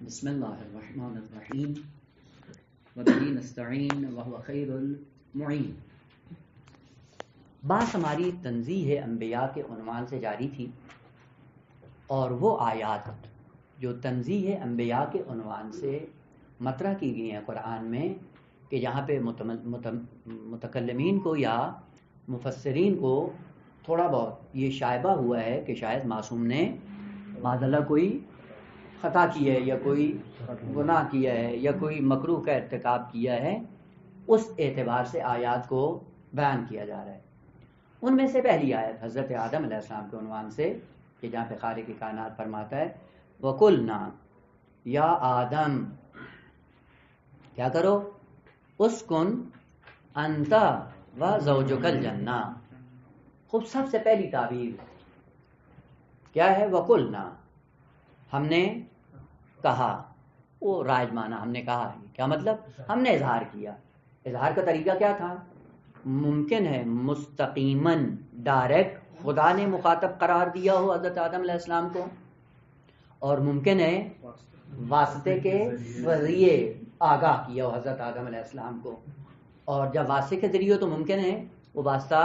بسم اللہ الرحمن الرحیم وبہ نستعین وہو خیر المعین۔ بات ہماری تنزیہ انبیاء کے عنوان سے جاری تھی، اور وہ آیات جو تنزیہ انبیاء کے عنوان سے مطرح کی گئی ہیں قرآن میں، کہ جہاں پہ متکلمین کو یا مفسرین کو تھوڑا بہت یہ شائبہ ہوا ہے کہ شاید معصوم نے معذاللہ کوئی خطا کی ہے یا کوئی گناہ کیا ہے یا کوئی مکروہ کا ارتکاب کیا ہے، اس اعتبار سے آیات کو بیان کیا جا رہا ہے۔ ان میں سے پہلی آیت حضرت آدم علیہ السلام کے عنوان سے، کہ جہاں پہ خالق کائنات فرماتا ہے وَقُلْنَا یا آدم، کیا کرو؟ اسکن انت و زوجک الجنہ۔ خوب، سب سے پہلی تعبیر کیا ہے؟ وَقُلْنَا، ہم نے کہا، وہ رائج معنی ہم نے کہا ہے، کیا مطلب؟ ہم نے اظہار کیا۔ اظہار کا طریقہ کیا تھا؟ ممکن ہے مستقیماً ڈائریکٹ خدا نے مخاطب قرار دیا ہو حضرت آدم علیہ السلام کو، اور ممکن ہے واسطے کے ذریعے آگاہ کیا ہو حضرت آدم علیہ السلام کو، اور جب واسطے کے ذریعے ہو تو ممکن ہے وہ واسطہ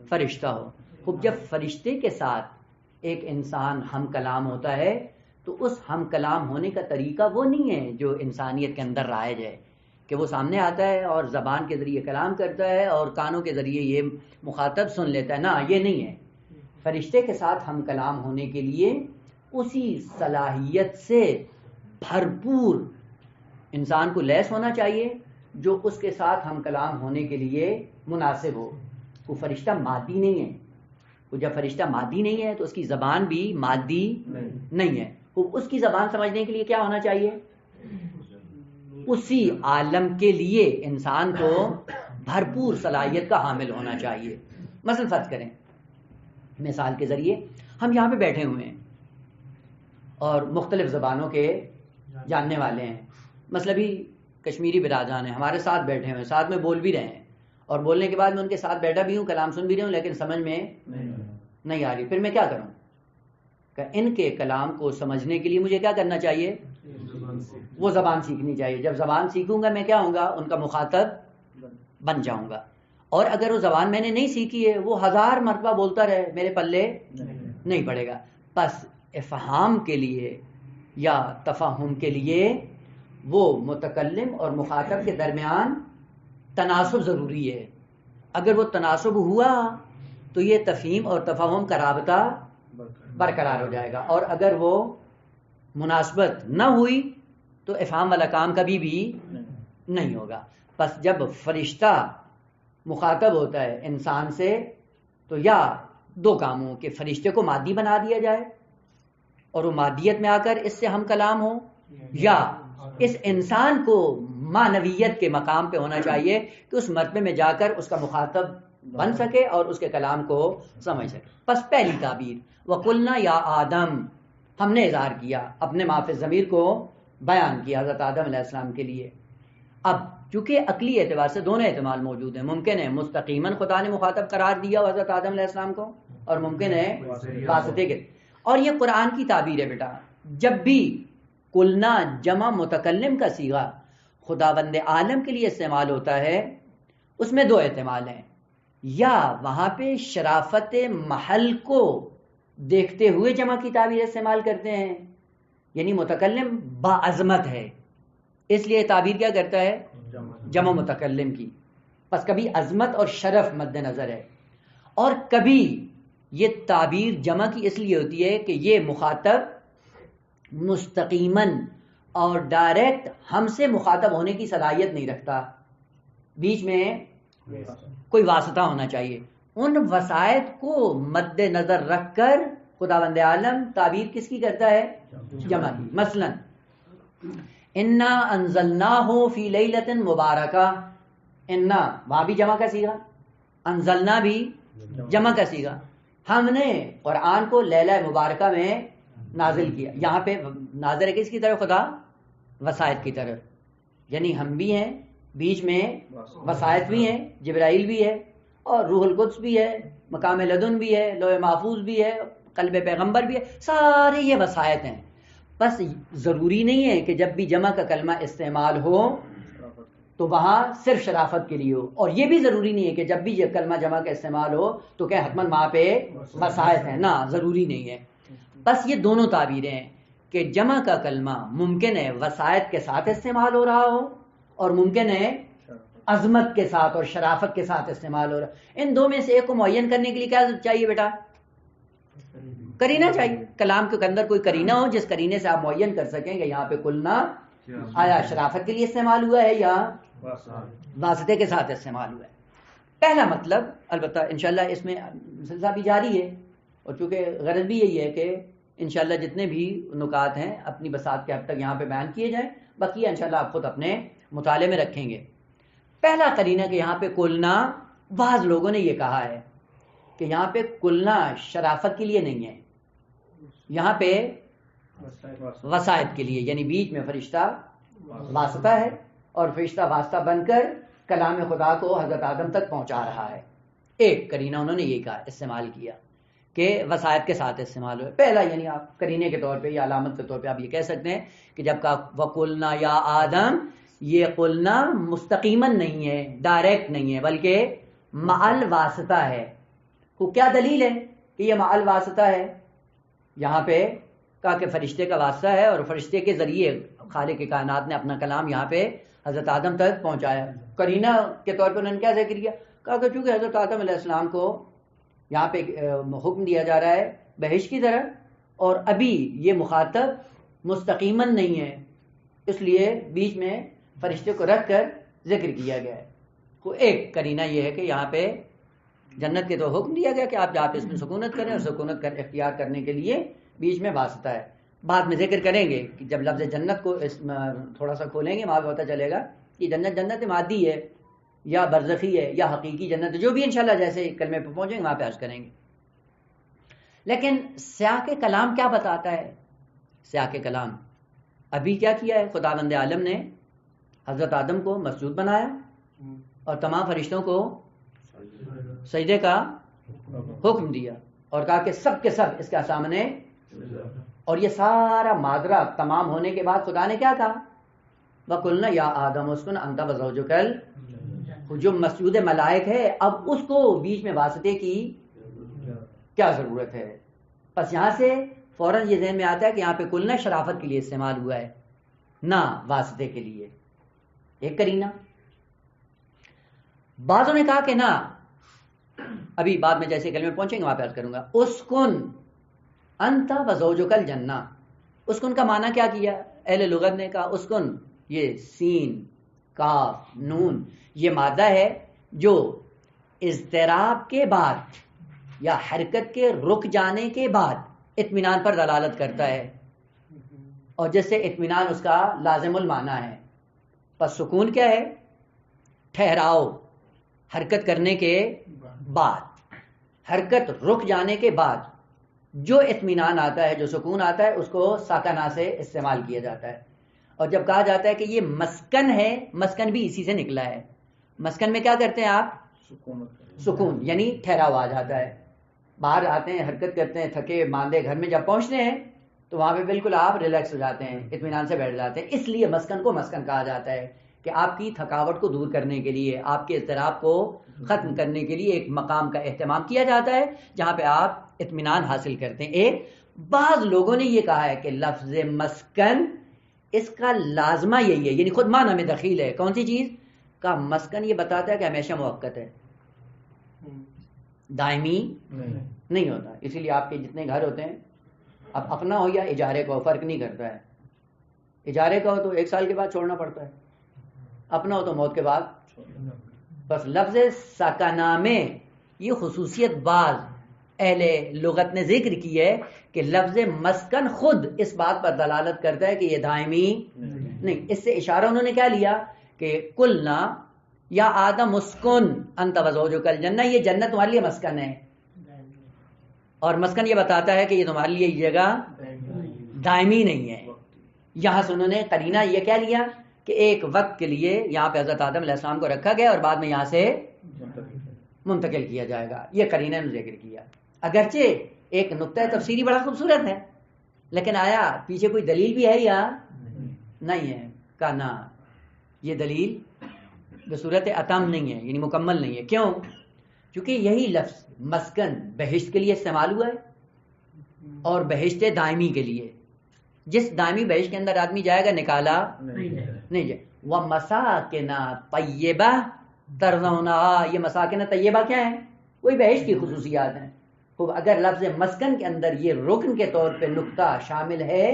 فرشتہ ہو۔ خوب، جب فرشتے کے ساتھ ایک انسان ہم کلام ہوتا ہے تو اس ہم کلام ہونے کا طریقہ وہ نہیں ہے جو انسانیت کے اندر رائج ہے، کہ وہ سامنے آتا ہے اور زبان کے ذریعے کلام کرتا ہے اور کانوں کے ذریعے یہ مخاطب سن لیتا ہے۔ نہ، یہ نہیں ہے۔ فرشتے کے ساتھ ہم کلام ہونے کے لیے اسی صلاحیت سے بھرپور انسان کو لیس ہونا چاہیے جو اس کے ساتھ ہم کلام ہونے کے لیے مناسب ہو۔ وہ فرشتہ مادی نہیں ہے۔ وہ جب فرشتہ مادی نہیں ہے تو اس کی زبان بھی مادی نہیں ہے۔ وہ اس کی زبان سمجھنے کے لیے کیا ہونا چاہیے؟ اسی عالم کے لیے انسان کو بھرپور صلاحیت کا حامل ہونا چاہیے۔ مثلا فرض کریں، مثال کے ذریعے ہم یہاں پہ بیٹھے ہوئے ہیں اور مختلف زبانوں کے جاننے والے ہیں، مثلا بھی کشمیری برادران ہیں ہمارے ساتھ بیٹھے ہوئے، ساتھ میں بول بھی رہے ہیں، اور بولنے کے بعد میں ان کے ساتھ بیٹھا بھی ہوں، کلام سن بھی رہا ہوں، لیکن سمجھ میں نہیں آ رہی۔ پھر میں کیا کروں؟ کہ ان کے کلام کو سمجھنے کے لیے مجھے کیا کرنا چاہیے؟ وہ زبان سیکھنی چاہیے۔ جب زبان سیکھوں گا میں کیا ہوں گا؟ ان کا مخاطب بن جاؤں گا۔ اور اگر وہ زبان میں نے نہیں سیکھی ہے، وہ 1000 مرتبہ بولتا رہے، میرے پلے نہیں پڑے گا۔ پس افہام کے لیے یا تفہم کے لیے وہ متکلم اور مخاطب کے درمیان تناسب ضروری ہے۔ اگر وہ تناسب ہوا تو یہ تفہیم اور تفہم کا رابطہ برقرار ہو جائے گا، اور اگر وہ مناسبت نہ ہوئی تو افہام والا کام کبھی بھی نہیں ہوگا۔ پس جب فرشتہ مخاطب ہوتا ہے انسان سے تو یا دو کاموں کہ فرشتے کو مادی بنا دیا جائے اور وہ مادیت میں آ کر اس سے ہم کلام ہو، یا اس انسان کو معنویت کے مقام پہ ہونا چاہیے کہ اس مرتبے میں جا کر اس کا مخاطب بن سکے اور اس کے کلام کو سمجھ سکے۔ پس پہلی تعبیر وَقُلْنَا یا آدم، ہم نے اظہار کیا، اپنے ما فی الضمیر کو بیان کیا حضرت آدم علیہ السلام کے لیے۔ اب چونکہ عقلی اعتبار سے دونوں احتمال موجود ہیں، ممکن ہے مستقیماً خدا نے مخاطب قرار دیا ہو حضرت آدم علیہ السلام کو، اور ممکن ہے واسطے کے۔ اور یہ قرآن کی تعبیر ہے بیٹا، جب بھی قلنا جمع متکلم کا صیغہ خداوند عالم کے لیے استعمال ہوتا ہے، اس میں دو احتمال ہیں، یا وہاں پہ شرافت محل کو دیکھتے ہوئے جمع کی تعبیر استعمال کرتے ہیں، یعنی متکلم باعظمت ہے اس لیے تعبیر کیا کرتا ہے؟ جمع متکلم کی۔ پس کبھی عظمت اور شرف مد نظر ہے، اور کبھی یہ تعبیر جمع کی اس لیے ہوتی ہے کہ یہ مخاطب مستقیماً اور ڈائریکٹ ہم سے مخاطب ہونے کی صلاحیت نہیں رکھتا، بیچ میں کوئی واسطہ ہونا چاہیے۔ ان وسائط کو مد نظر رکھ کر خداوند عالم تعبیر کس کی کرتا ہے؟ جمع کی۔ مثلا انا انزلناہ فی لیلۃ مبارکہ، انا وہاں بھی جمع کا صیغہ، انزلنا بھی جمع کا صیغہ۔ ہم نے قرآن کو لیلہ مبارکہ میں نازل کیا۔ یہاں پہ ناظر ہے کس کی طرف؟ خدا وسائط کی طرف، یعنی ہم بھی ہیں، بیچ میں وسائط بھی ہیں، جبرائیل بھی ہے اور روح القدس بھی ہے، مقام لدن بھی ہے، لوح محفوظ بھی ہے، قلب پیغمبر بھی ہے، سارے یہ وسائط ہیں۔ بس ضروری نہیں ہے کہ جب بھی جمع کا کلمہ استعمال ہو تو وہاں صرف شرافت کے لیے ہو، اور یہ بھی ضروری نہیں ہے کہ جب بھی یہ کلمہ جمع کا استعمال ہو تو کہ حتماً وہاں پہ وسائط ہیں، نہ ضروری نہیں ہے۔ بس یہ دونوں تعبیریں ہیں کہ جمع کا کلمہ ممکن ہے وسائط کے ساتھ استعمال ہو رہا ہو، اور ممکن ہے عظمت کے ساتھ اور شرافت کے ساتھ استعمال ہو رہا ہے۔ ان دو میں سے ایک کو معین کرنے کے لیے کیا چاہیے بیٹا؟ کرینہ چاہیے۔ کلام کے اندر کوئی کرینہ ہو جس کرینے سے آپ معین کر سکیں کہ یہاں پہ قلنا آیا شرافت کے لیے استعمال ہوا ہے یا واسطے کے ساتھ استعمال ہوا ہے۔ پہلا مطلب، البتہ انشاءاللہ اس میں سلسلہ بھی جاری ہے، اور چونکہ غرض بھی یہی ہے کہ انشاءاللہ جتنے بھی نکات ہیں اپنی بساط کے حد تک یہاں پہ بیان کیے جائیں، باقی انشاءاللہ آپ خود اپنے مطالعے میں رکھیں گے۔ پہلا قرینہ کہ یہاں پہ کلنا، بعض لوگوں نے یہ کہا ہے کہ یہاں پہ کلنا شرافت کے لیے نہیں ہے، یہاں پہ وسائط کے لیے، یعنی بیچ میں فرشتہ واسطہ ہے اور فرشتہ واسطہ بن کر کلام خدا کو حضرت آدم تک پہنچا رہا ہے۔ ایک قرینہ انہوں نے یہ کہا، استعمال کیا کہ وسائط کے ساتھ استعمال ہوئے۔ پہلا یعنی آپ قرینے کے طور پہ یا علامت کے طور پہ آپ یہ کہہ سکتے ہیں کہ جب کہا وَقُلْنَا یا آدم، یہ قلنا مستقیماً نہیں ہے، ڈائریکٹ نہیں ہے، بلکہ معل واسطہ ہے۔ کو کیا دلیل ہے کہ یہ معل واسطہ ہے؟ یہاں پہ کہا کہ فرشتے کا واسطہ ہے، اور فرشتے کے ذریعے خالق کائنات نے اپنا کلام یہاں پہ حضرت آدم تک پہنچایا۔ قرینہ کے طور پہ انہوں نے کیا ذکر کیا؟ کہا کہ چونکہ حضرت آدم علیہ السلام کو یہاں پہ حکم دیا جا رہا ہے بہشت کی طرف، اور ابھی یہ مخاطب مستقیماً نہیں ہے، اس لیے بیچ میں فرشتے کو رکھ کر ذکر کیا گیا ہے۔ تو ایک قرینہ یہ ہے کہ یہاں پہ جنت کے تو حکم دیا گیا کہ آپ جا کے اس میں سکونت کریں، اور سکونت اختیار کرنے کے لیے بیچ میں واسطہ ہے۔ بعد میں ذکر کریں گے کہ جب لفظ جنت کو تھوڑا سا کھولیں گے، وہاں پتہ چلے گا کہ جنت مادی ہے یا برزخی ہے یا حقیقی جنت، جو بھی انشاءاللہ جیسے کلمے پہ پہنچیں گے وہاں پہ عرض کریں گے۔ لیکن سیاق کلام کیا بتاتا ہے؟ سیاق کلام ابھی کیا کیا ہے؟ خداوند عالم نے حضرت آدم کو مسجود بنایا اور تمام فرشتوں کو سجدے کا حکم دیا، اور کہا کہ سب کے سب اس کے سامنے، اور یہ سارا ماجرا تمام ہونے کے بعد خدا نے کیا کہا؟ وَقُلْنَا يَا آدَمُ اسْكُنْ أَنْتَ وَزَوْجُكَ جو مسجود ملائک ہے، اب اس کو بیچ میں واسطے کی کیا ضرورت ہے؟ بس یہاں سے فوراً یہ ذہن میں آتا ہے کہ یہاں پہ کلنا شرافت کے لیے استعمال ہوا ہے، نہ واسطے کے لیے۔ ایک قرینہ۔ بعضوں نے کہا کہ نہ، ابھی بعد میں جیسے کلمے پہنچیں گے وہاں پہ عرض کروں گا، اسکن انت وزوجک الجنہ۔ اسکن کا معنی کیا کیا؟ اہل لغت نے کہا اسکن، یہ سین کاف نون، یہ مادہ ہے جو اضطراب کے بعد یا حرکت کے رک جانے کے بعد اطمینان پر دلالت کرتا ہے، اور جس سے اطمینان اس کا لازم المعنی ہے۔ پس سکون کیا ہے؟ ٹھہراؤ، حرکت کرنے کے بعد، حرکت رک جانے کے بعد جو اطمینان آتا ہے، جو سکون آتا ہے، اس کو ساکنہ سے استعمال کیا جاتا ہے۔ اور جب کہا جاتا ہے کہ یہ مسکن ہے، مسکن بھی اسی سے نکلا ہے۔ مسکن میں کیا کرتے ہیں آپ؟ سکون، یعنی ٹھہراؤ آ جاتا ہے۔ باہر آتے ہیں، حرکت کرتے ہیں، تھکے ماندے، گھر میں جب پہنچتے ہیں تو وہاں پہ بالکل آپ ریلیکس ہو جاتے ہیں، اطمینان سے بیٹھ جاتے ہیں۔ اس لیے مسکن کو مسکن کہا جاتا ہے کہ آپ کی تھکاوٹ کو دور کرنے کے لیے، آپ کے اضطراب کو ختم کرنے کے لیے ایک مقام کا اہتمام کیا جاتا ہے جہاں پہ آپ اطمینان حاصل کرتے ہیں۔ ایک بعض لوگوں نے یہ کہا ہے کہ لفظ مسکن اس کا لازمہ یہی ہے، یعنی خود معنی میں دخیل ہے۔ کون سی چیز کا؟ مسکن یہ بتاتا ہے کہ ہمیشہ موقت ہے، دائمی نہیں ہوتا۔ اسی لیے آپ کے جتنے گھر ہوتے ہیں، اب اپنا ہو یا اجارے کا ہو، فرق نہیں کرتا ہے۔ اجارے کا ہو تو 1 سال کے بعد چھوڑنا پڑتا ہے، اپنا ہو تو موت کے بعد۔ بس لفظ سکنہ میں یہ خصوصیت بعض اہل لغت نے ذکر کی ہے کہ لفظ مسکن خود اس بات پر دلالت کرتا ہے کہ یہ دائمی نہیں۔ اس سے اشارہ انہوں نے کیا لیا کہ قلنا یا آدم اسکن انت وزوجک الجنہ، یہ جنت تمہارے لیے مسکن ہے، اور مسکن یہ بتاتا ہے کہ یہ تمہارے لیے یہ جگہ دائمی نہیں ہے۔ یہاں سے انہوں نے قرینہ یہ کیا لیا کہ ایک وقت کے لیے یہاں پہ حضرت آدم علیہ السلام کو رکھا گیا اور بعد میں یہاں سے منتقل کیا جائے گا، یہ قرینہ نے ذکر کیا۔ اگرچہ ایک نقطہ تفسیری بڑا خوبصورت ہے لیکن آیا پیچھے کوئی دلیل بھی ہے یا نہیں ہے؟ کہا نہ، یہ دلیل بصورت اتم نہیں ہے، یعنی مکمل نہیں ہے۔ کیوں؟ چونکہ یہی لفظ مسکن بہشت کے لیے استعمال ہوا ہے اور بہشت دائمی کے لیے، جس دائمی بہشت کے اندر آدمی جائے گا نکالا نہیں جائے۔ وَمَسَاكِنَ طَيِّبَةً تَرْضَوْنَهَا، یہ مساکن طیبہ کیا ہے؟ وہی بہشت کی خصوصیات ہیں۔ خوب، اگر لفظ مسکن کے اندر یہ رکن کے طور پہ نکتہ شامل ہے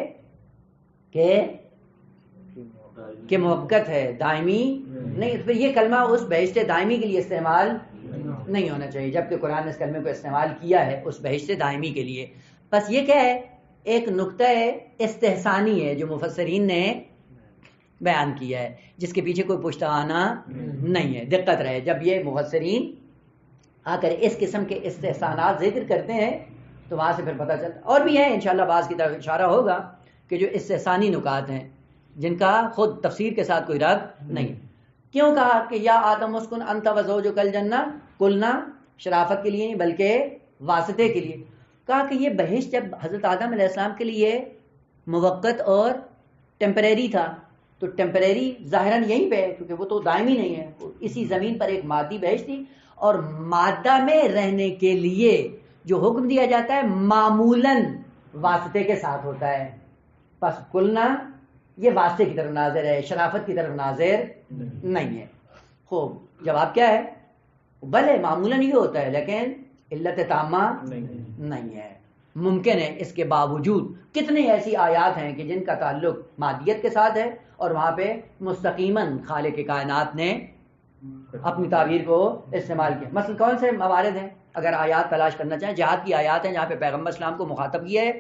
کہ موقت ہے، دائمی نہیں، پھر یہ کلمہ اس بہشت دائمی کے لیے استعمال نہیں ہونا چاہیے، جبکہ قرآن نے اس کلمے کو استعمال کیا ہے اس بہشت دائمی کے لیے۔ بس یہ کیا ہے؟ ایک نکتہ استحسانی ہے جو مفسرین نے بیان کیا ہے، جس کے پیچھے کوئی پشتوانہ نہیں ہے۔ دقت رہے، جب یہ مفسرین آ کر اس قسم کے استحسانات ذکر کرتے ہیں تو وہاں سے پھر پتہ چلتا، اور بھی ہیں انشاءاللہ بعض کی طرف اشارہ ہوگا کہ جو استحسانی نکات ہیں جن کا خود تفسیر کے ساتھ کوئی ربط نہیں۔ کیوں کہا کہ یا آدم اسکن انت وزوجک الجنہ؟ قلنا شرافت کے لیے نہیں بلکہ واسطے کے لیے۔ کہا کہ یہ بہشت جب حضرت آدم علیہ السلام کے لیے موقت اور ٹیمپریری تھا، تو ٹیمپریری ظاہراً یہیں پہ ہے کیونکہ وہ تو دائمی نہیں ہے، اسی زمین پر ایک مادی بہشت تھی، اور مادہ میں رہنے کے لیے جو حکم دیا جاتا ہے معمولاً واسطے کے ساتھ ہوتا ہے۔ پس قلنا یہ واسطے کی طرف ناظر ہے، شرافت کی طرف ناظر نہیں ہے۔ خوب، جواب کیا ہے؟ بھلے معمولاً یہ ہوتا ہے لیکن علت تامہ نہیں ہے۔ ممکن ہے اس کے باوجود کتنی ایسی آیات ہیں کہ جن کا تعلق مادیت کے ساتھ ہے اور وہاں پہ مستقیماً خالق کائنات نے اپنی تعبیر کو استعمال کیا۔ مثلا کون سے موارد ہیں اگر آیات تلاش کرنا چاہیں؟ جہاد کی آیات ہیں جہاں پہ پیغمبر اسلام کو مخاطب کیا ہے،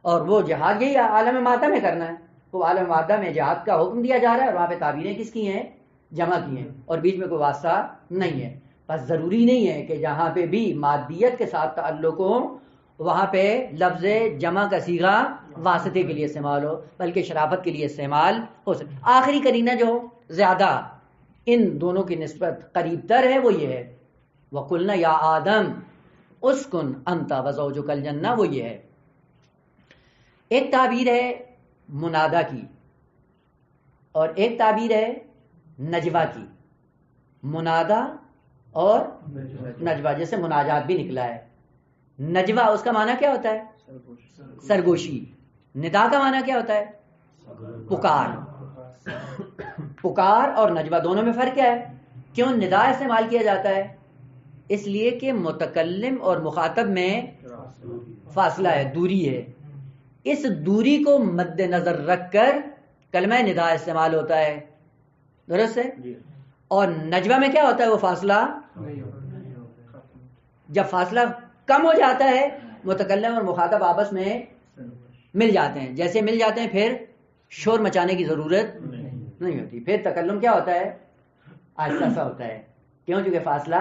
اور وہ جہاد یہی عالم مادہ میں کرنا ہے، وہ عالم مادہ میں جہاد کا حکم دیا جا رہا ہے، اور وہاں پہ تعبیریں کس کی ہیں؟ جمع کی ہیں، اور بیچ میں کوئی واسطہ نہیں ہے۔ بس ضروری نہیں ہے کہ جہاں پہ بھی مادیت کے ساتھ تعلق ہو وہاں پہ لفظ جمع کا صیغہ واسطے کے لیے استعمال ہو، بلکہ شرافت کے لیے استعمال ہو سکے۔ آخری قرینہ جو زیادہ ان دونوں کی نسبت قریب تر ہے وہ یہ ہے، وَقُلْنَا یا آدم اسکن انت وزوجک الجنہ، وہ یہ ہے۔ ایک تعبیر ہے منادا کی اور ایک تعبیر ہے نجوہ کی۔ منادا اور نجوہ، جیسے مناجات بھی نکلا ہے۔ نجوہ اس کا معنی کیا ہوتا ہے؟ سرگوشی۔ ندا کا معنی کیا ہوتا ہے؟ پکار۔ پکار اور نجوہ دونوں میں فرق کیا ہے؟ کیوں ندا استعمال کیا جاتا ہے؟ اس لیے کہ متکلم اور مخاطب میں فاصلہ ہے، دوری ہے، اس دوری کو مد نظر رکھ کر کلمہ ندا استعمال ہوتا ہے، درست ہے؟ اور نجوہ میں کیا ہوتا ہے؟ وہ فاصلہ جب فاصلہ کم ہو جاتا ہے متکلم اور مخاطب آپس میں مل جاتے ہیں، جیسے مل جاتے ہیں پھر شور مچانے کی ضرورت نہیں ہوتی، پھر تکلم کیا ہوتا ہے؟ آہستہ سا ہوتا ہے۔ کیوں؟ چونکہ فاصلہ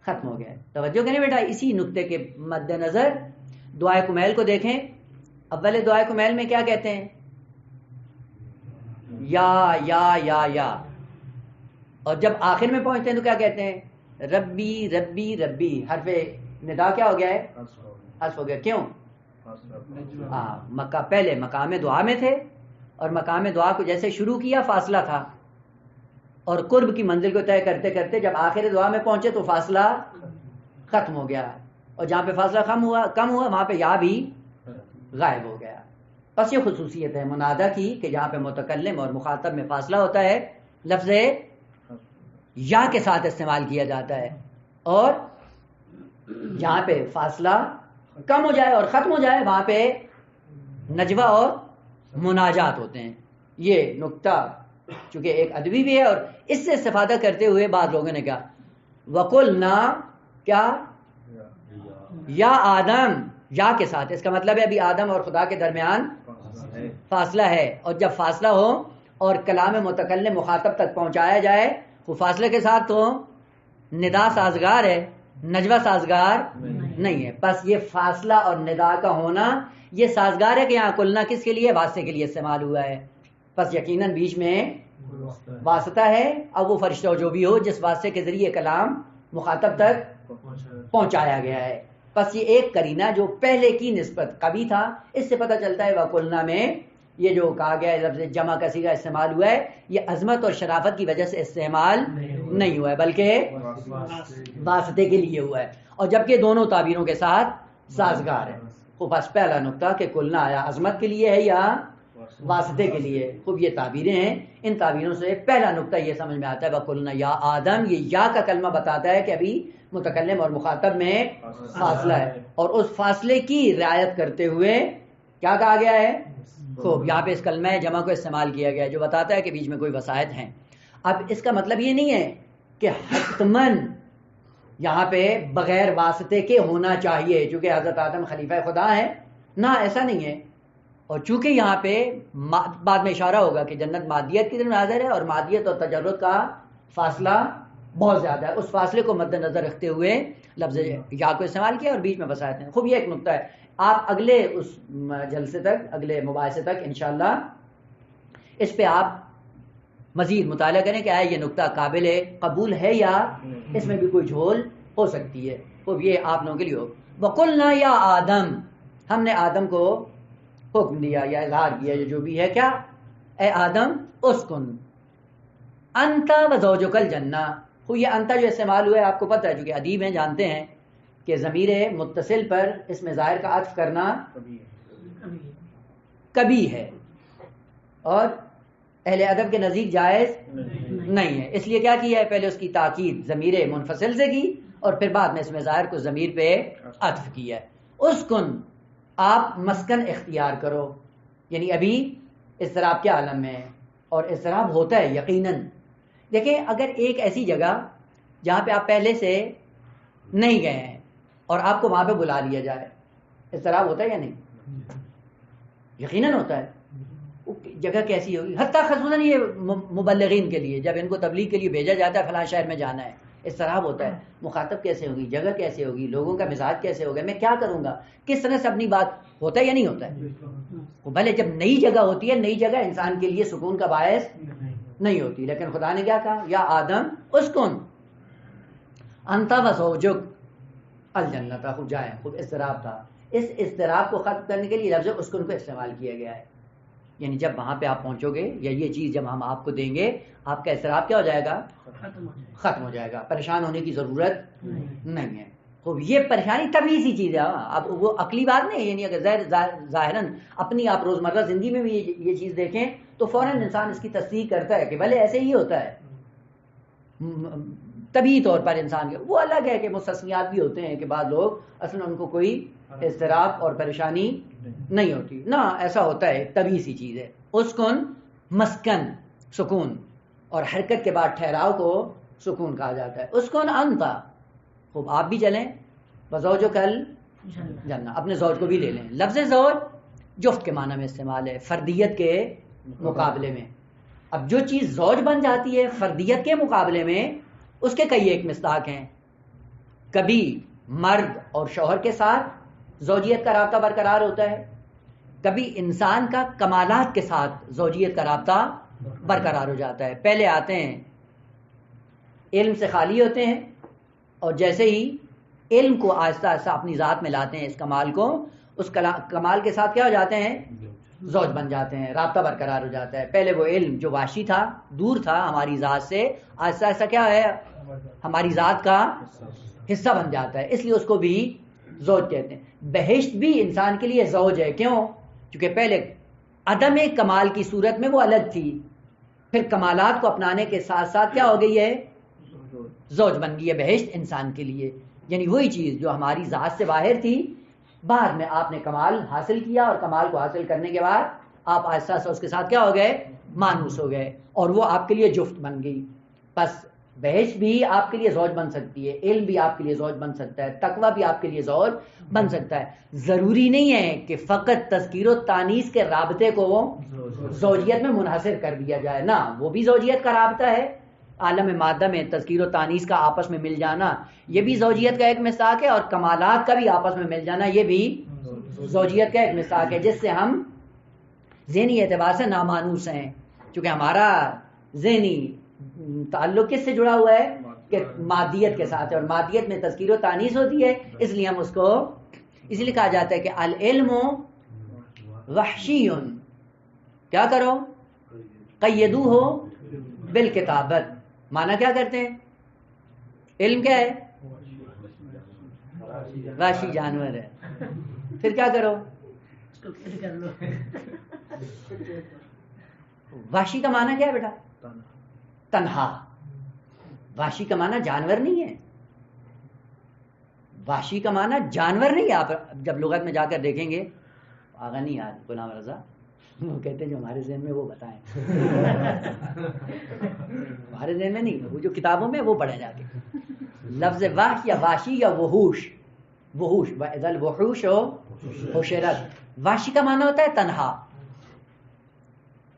ختم ہو گیا ہے۔ توجہ کریں بیٹا، اسی نقطے کے مد نظر دعائے کمیل کو دیکھیں۔ اول دعائے کمیل میں کیا کہتے ہیں؟ یا، اور جب آخر میں پہنچتے ہیں تو کیا کہتے ہیں؟ ربی ربی ربی۔ حرف ندا کیا ہو گیا ہے؟ حذف ہو گیا۔ کیوں؟ پہلے مقام دعا میں تھے، اور مقام دعا کو جیسے شروع کیا فاصلہ تھا، اور قرب کی منزل کو طے کرتے کرتے جب آخر دعا میں پہنچے تو فاصلہ ختم ہو گیا، اور جہاں پہ فاصلہ کم ہوا وہاں پہ یا بھی غائب ہو گیا۔ بس یہ خصوصیت ہے منادا کی کہ جہاں پہ متکلم اور مخاطب میں فاصلہ ہوتا ہے لفظ یا کے ساتھ استعمال کیا جاتا ہے، اور جہاں پہ فاصلہ کم ہو جائے اور ختم ہو جائے وہاں پہ نجوہ اور مناجات ہوتے ہیں۔ یہ نقطہ چونکہ ایک ادبی بھی ہے، اور اس سے استفادہ کرتے ہوئے بعض لوگوں نے کہا وَقُلْنَا کیا یا آدم، یا کے ساتھ، اس کا مطلب ہے ابھی آدم اور خدا کے درمیان فاصلہ ہے، اور جب فاصلہ ہو اور کلام متکلم مخاطب تک پہنچایا جائے وہ فاصلے کے ساتھ تو ندا سازگار ہے، نجوہ سازگار نہیں ہے۔ بس یہ فاصلہ اور ندا کا ہونا یہ سازگار ہے کہ یہاں قلنا کس کے لیے؟ واسطے کے لیے استعمال ہوا ہے، بس یقیناً بیچ میں واسطہ ہے، اب وہ فرشتہ جو بھی ہو جس واسطے کے ذریعے کلام مخاطب تک پہنچایا گیا ہے۔ پس یہ ایک کرینہ جو پہلے کی نسبت کبھی تھا، اس سے پتہ چلتا ہے وقلنا میں یہ جو کہا گیا ہے لفظ جمع کا صیغہ استعمال ہوا ہے، یہ عظمت اور شرافت کی وجہ سے استعمال نہیں ہوا ہے بلکہ واسطے کے لیے ہوا ہے، اور جبکہ دونوں تعبیروں کے ساتھ سازگار ہے۔ خوب بس پہلا نقطہ کہ کلنا آیا عظمت کے لیے ہے یا واسطے کے لیے، خوب یہ تعبیریں ہیں، ان تعبیروں سے پہلا نقطہ یہ سمجھ میں آتا ہے وقلنا یا آدم، یہ یا کا کلمہ بتاتا ہے کہ ابھی متکلم اور مخاطب میں فاصلہ ہے، اور اس فاصلے کی رعایت کرتے ہوئے کیا کہا گیا ہے؟ خوب یہاں پہ اس کلمہ جمع کو استعمال کیا گیا ہے جو بتاتا ہے کہ بیچ میں کوئی وسائط ہیں۔ اب اس کا مطلب یہ نہیں ہے کہ حتماً یہاں پہ بغیر واسطے کے ہونا چاہیے چونکہ حضرت آدم خلیفہ خدا ہے، نہ ایسا نہیں ہے، اور چونکہ یہاں پہ بعد میں اشارہ ہوگا کہ جنت مادیت کی طرف ناظر ہے اور مادیت اور تجرد کا فاصلہ بہت زیادہ ہے، اس فاصلے کو مد نظر رکھتے ہوئے لفظ یا کو استعمال کیا اور بیچ میں وسائط ہیں۔ خوب یہ ایک نقطہ ہے، آپ اگلے اس جلسے تک، اگلے مباحثے تک انشاءاللہ اس پہ آپ مزید مطالعہ کریں کہ آیا یہ نقطہ قابل قبول ہے یا اس میں بھی کوئی جھول ہو سکتی ہے۔ خوب یہ آپ لوگوں کے لیے ہو۔ وَقُلْنَا يَا آدم، ہم نے آدم کو حکم دیا یا اظہار کیا جو بھی ہے، کیا؟ اے آدم اسکن انت وزوجک الجنہ۔ خوب یہ انت جو استعمال ہوا ہے آپ کو پتہ ہے، چونکہ ادیب ہیں جانتے ہیں کہ ضمیر متصل پر اس میں ظاہر کا عطف کرنا کبھی ہے اور اہل ادب کے نزدیک جائز نہیں ہے، اس لیے کیا کیا ہے؟ پہلے اس کی تاکید ضمیر منفصل سے کی اور پھر بعد میں اس میں ظاہر کو ضمیر پہ عطف کیا ہے۔ اسکن، آپ مسکن اختیار کرو، یعنی ابھی اضطراب کے عالم میں ہے اور اضطراب ہوتا ہے یقیناً۔ دیکھیں اگر ایک ایسی جگہ جہاں پہ آپ پہلے سے نہیں گئے ہیں اور آپ کو وہاں پہ بلا لیا جائے، اضطراب ہوتا ہے یا نہیں؟ یقیناً ہوتا ہے۔ جگہ کیسی ہوگی؟ حتیٰ خصوصاً یہ مبلغین کے لیے جب ان کو تبلیغ کے لیے بھیجا جاتا ہے فلاں شہر میں جانا ہے، اضطراب ہوتا ہے، مخاطب کیسے ہوگی، جگہ کیسے ہوگی، لوگوں کا مزاج کیسے ہوگا، میں کیا کروں گا، کس طرح سے اپنی بات، ہوتا ہے یا نہیں ہوتا ہے؟ بھلے جب نئی جگہ ہوتی ہے، نئی جگہ انسان کے لیے سکون کا باعث نہیں ہوتی، لیکن خدا نے کیا کہا؟ یا آدم اسکن انت وزوجک الجنت۔ خوب جائیں، خوب اضطراب تھا، اس اضطراب کو ختم کرنے کے لیے لفظ اسکن کو استعمال کیا گیا ہے، یعنی جب وہاں پہ آپ پہنچو گے یا یہ چیز جب ہم آپ کو دیں گے آپ کا اضطراب کیا ہو جائے گا؟ ختم ہو جائے گا، پریشان ہونے کی ضرورت نہیں ہے۔ خوب یہ پریشانی طبیعی سی چیز ہے، اب وہ عقلی بات نہیں ہے، یعنی اگر ظاہراً اپنی آپ روزمرہ زندگی میں بھی یہ چیز دیکھیں تو فوراً انسان اس کی تصدیق کرتا ہے کہ بھلے ایسے ہی ہوتا ہے طبیعی طور پر انسان کے۔ وہ الگ ہے کہ مستثنیات بھی ہوتے ہیں کہ بعض لوگ اصلا ان کو کوئی اضطراب اور پریشانی نہیں ہوتی، نہ ایسا ہوتا ہے، طبیعی سی چیز ہے۔ اسکن مسکن سکون، اور حرکت کے بعد ٹھہراؤ کو سکون کہا جاتا ہے۔ اسکن انت، خوب آپ بھی چلیں، وزوجک الجنہ، اپنے زوج کو بھی لے لیں۔ لفظ زوج جفت کے معنی میں استعمال ہے فردیت کے مقابلے میں۔ اب جو چیز زوج بن جاتی ہے فردیت کے مقابلے میں اس کے کئی ایک مصداق ہیں، کبھی مرد اور شوہر کے ساتھ زوجیت کا رابطہ برقرار ہوتا ہے، کبھی انسان کا کمالات کے ساتھ زوجیت کا رابطہ برقرار ہو جاتا ہے۔ پہلے آتے ہیں علم سے خالی ہوتے ہیں اور جیسے ہی علم کو آہستہ آہستہ اپنی ذات میں لاتے ہیں، اس کمال کو، اس کمال کے ساتھ کیا ہو جاتے ہیں؟ زوج بن جاتے ہیں، رابطہ برقرار ہو جاتا ہے۔ پہلے وہ علم جو وحشی تھا، دور تھا ہماری ذات سے، آہستہ آہستہ کیا ہے؟ ہماری ذات کا حصہ بن جاتا ہے، اس لیے اس کو بھی زوج کہتے ہیں۔ بہشت بھی انسان کے لیے زوج ہے، کیوں؟ کیونکہ پہلے عدم کمال کی صورت میں وہ الگ تھی، پھر کمالات کو اپنانے کے ساتھ ساتھ کیا ہو گئی ہے؟ زوج بن گئی ہے بہشت انسان کے لیے، یعنی وہی چیز جو ہماری ذات سے باہر تھی، بعد میں آپ نے کمال حاصل کیا اور کمال کو حاصل کرنے کے بعد آپ آہستہ آہستہ اس کے ساتھ کیا ہو گئے؟ مانوس ہو گئے، اور وہ آپ کے لیے جفت بن گئی۔ بس بہشت بھی آپ کے لیے زوج بن سکتی ہے، علم بھی آپ کے لیے زوج بن سکتا ہے، تقویٰ بھی آپ کے لیے زوج بن سکتا ہے۔ ضروری نہیں ہے کہ فقط تذکیر و تانیث کے رابطے کو زوجیت میں منحصر کر دیا جائے، نہ، وہ بھی زوجیت کا رابطہ ہے۔ عالم مادہ میں تذکیر و تانیث کا آپس میں مل جانا یہ بھی زوجیت کا ایک مصداق ہے، اور کمالات کا بھی آپس میں مل جانا یہ بھی زوجیت کا ایک مصداق ہے، جس سے ہم ذہنی اعتبار سے نامانوس ہیں، چونکہ ہمارا ذہنی تعلق کس سے جڑا ہوا ہے؟ کہ مادیت کے ساتھ ہے، اور مادیت میں تذکیر و تانیث ہوتی ہے، اس لیے ہم اس کو اس لیے کہا جاتا ہے کہ العلم وحشی، کیا کرو قیدوہ بالکتابت. معنی کیا کرتے ہیں؟ علم کیا ہے؟ وحشی جانور ہے. پھر کیا کرو؟ وحشی کا معنی کیا ہے بیٹا؟ تنہا. وحشی کا معنی جانور نہیں ہے. وحشی کا معنی جانور نہیں ہے. آپ جب لغت میں جا کر دیکھیں گے، آگا نہیں یاد غلام رضا، وہ کہتے ہیں جو ہمارے ذہن میں وہ بتائیں. ہمارے ذہن میں نہیں، وہ جو کتابوں میں وہ پڑھیں جا کے. لفظ وحش یا واشی یا وحوش، وحوش وَإِذَا الْوُحُوشُ حُشِرَتْ. وحشی کا معنی ہوتا ہے تنہا.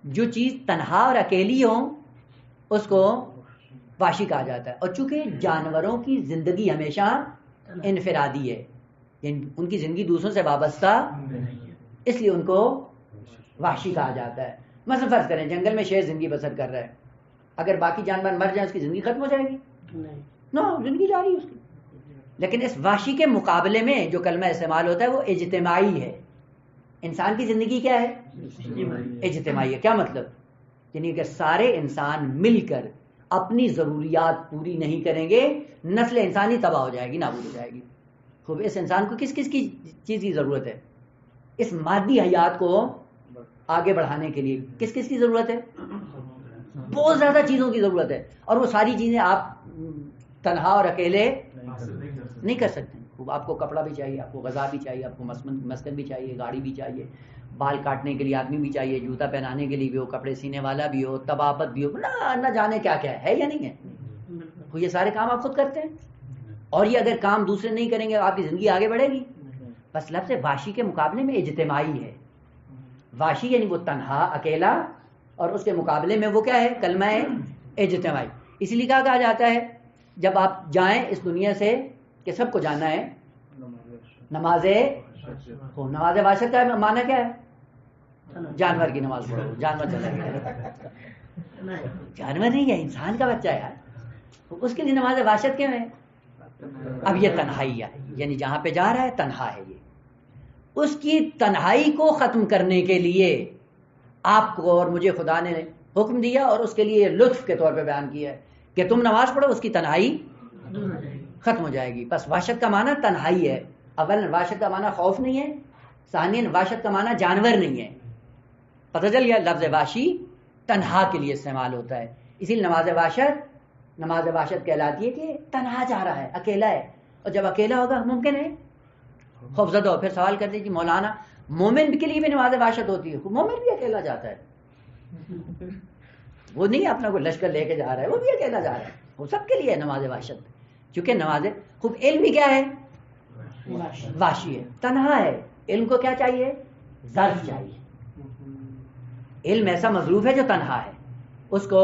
جو چیز تنہا اور اکیلی ہو اس کو وحشی کہا جاتا ہے. اور چونکہ جانوروں کی زندگی ہمیشہ انفرادی ہے، یعنی ان کی زندگی دوسروں سے وابستہ، اس لیے ان کو وحشی کہا جاتا ہے. مثلا فرض کریں جنگل میں شیر زندگی بسر کر رہا ہے، اگر باقی جانور مر جائیں اس کی زندگی ختم ہو جائے گی؟ نو، زندگی جاری ہے اس کی. لیکن اس وحشی کے مقابلے میں جو کلمہ استعمال ہوتا ہے وہ اجتماعی ہے. انسان کی زندگی کیا ہے؟ اجتماعی ہے. کیا مطلب؟ یعنی کہ سارے انسان مل کر اپنی ضروریات پوری نہیں کریں گے، نسل انسانی تباہ ہو جائے گی، نابود ہو جائے گی. خوب، اس انسان کو کس کس کی چیز کی ضرورت ہے؟ اس مادی حیات کو آگے بڑھانے کے لیے کس کس کی ضرورت ہے؟ بہت زیادہ چیزوں کی ضرورت ہے. اور وہ ساری چیزیں آپ تنہا اور اکیلے نہیں کر سکتے. آپ کو کپڑا بھی چاہیے، آپ کو غذا بھی چاہیے، آپ کو مسکن بھی چاہیے، گاڑی بھی چاہیے، بال کاٹنے کے لیے آدمی بھی چاہیے، جوتا پہنانے کے لیے بھی ہو، کپڑے سینے والا بھی ہو، طبابت بھی ہو، نہ جانے کیا کیا ہے یا نہیں ہے. یہ سارے کام آپ خود کرتے ہیں. اور یہ اگر کام دوسرے نہیں کریں گے آپ کی زندگی آگے بڑھے گی؟ بس لفظ واشی کے مقابلے میں اجتماعی ہے. واشی یعنی وہ تنہا اکیلا، اور اس کے مقابلے میں وہ کیا ہے؟ کلمہ اجتماعی. اس لیے کہا جاتا ہے جب آپ جائیں اس دنیا سے کہ سب کو جانا ہے نماز نماز واشت کا معنی کیا ہے؟ جانور کی نماز پڑھو. جانور چلا گیا، جانور نہیں ہے، انسان کا بچہ ہے یار. اس کے لیے نماز واشت کیوں ہے؟ اب یہ تنہائی ہے، یعنی جہاں پہ جا رہا ہے تنہا ہے. یہ اس کی تنہائی کو ختم کرنے کے لیے آپ کو اور مجھے خدا نے حکم دیا، اور اس کے لیے لطف کے طور پہ بیان کیا ہے کہ تم نماز پڑھو، اس کی تنہائی ختم ہو جائے گی. بس وحشت کا معنی تنہائی ہے. اول وحشت کا معنی خوف نہیں ہے، ثانیاً وحشت کا معنی جانور نہیں ہے. پتہ چل گیا؟ لفظ واشی تنہا کے لیے استعمال ہوتا ہے. اسی لیے نماز واشت کہلاتی ہے کہ تنہا جا رہا ہے، اکیلا ہے. اور جب اکیلا ہوگا ممکن ہے خوف زدہ ہو. پھر سوال کرتے کہ مولانا مومن کے لیے بھی نماز واشت ہوتی ہے؟ مومن بھی اکیلا جاتا ہے، وہ نہیں اپنا کوئی لشکر لے کے جا رہا ہے، وہ بھی اکیلا جا رہا ہے. وہ سب کے لیے ہے نماز واشت. چونکہ نماز خوب علم بھی کیا ہے؟ واشی ہے، تنہا ہے. علم کو کیا چاہیے؟ ظرف چاہیے. علم ایسا مظروف ہے جو تنہا ہے، اس کو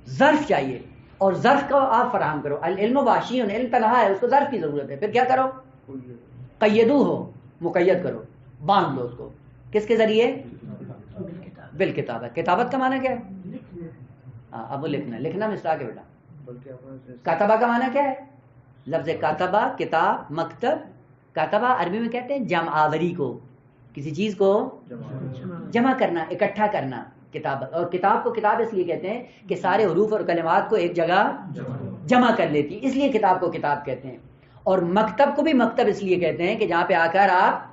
ظرف چاہیے، اور ظرف کو آپ فراہم کرو. العلم واشی، علم تنہا ہے، اس کو ظرف کی ضرورت ہے. پھر کیا کرو؟ قیدو ہو، مقید کرو، باندھ لو اس کو. کس کے ذریعے؟ بالکتابت. کتابت کا معنی کیا ہے؟ اب وہ لکھنا مسٹا کے بیٹا. کاتبہ کا معنی کیا ہے؟ لفظ کاتبہ کتاب، مکتب. کاتبہ عربی میں کہتے ہیں جمع آوری کو، کسی چیز کو جمع کرنا، اکٹھا کرنا. کتابت. اور کتاب کو کتاب اس لیے کہتے ہیں کہ سارے حروف اور کلمات کو ایک جگہ جمع کر لیتی، اس لیے کتاب کو کتاب کہتے ہیں. اور مکتب کو بھی مکتب اس لیے کہتے ہیں کہ جہاں پہ آ کر آپ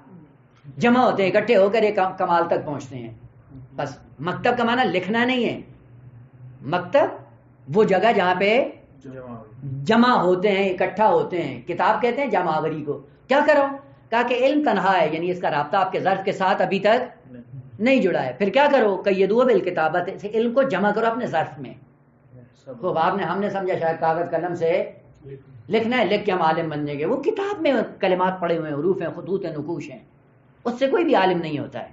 جمع ہوتے ہیں، اکٹھے ہو کر ایک کمال تک پہنچتے ہیں. بس مکتب کا معنی لکھنا نہیں ہے. مکتب وہ جگہ جہاں پہ جمع ہوتے ہیں، اکٹھا ہوتے ہیں. کتاب کہتے ہیں جمع آوری کو. کیا کرو؟ کہا کہ علم تنہا ہے، یعنی اس کا رابطہ آپ کے ظرف کے ساتھ ابھی تک نہیں جڑا ہے. پھر کیا کرو؟ قیدوہ بالکتابت. علم کو جمع کرو اپنے ظرف میں. تو ہم نے سمجھا شاید کاغذ قلم سے لکھنا ہے، لکھ کے ہم عالم بن جائیں گے. وہ کتاب میں کلمات پڑے ہوئے ہیں، حروف ہیں، خطوط ہیں، نقوش ہیں. اس سے کوئی بھی عالم نہیں ہوتا ہے،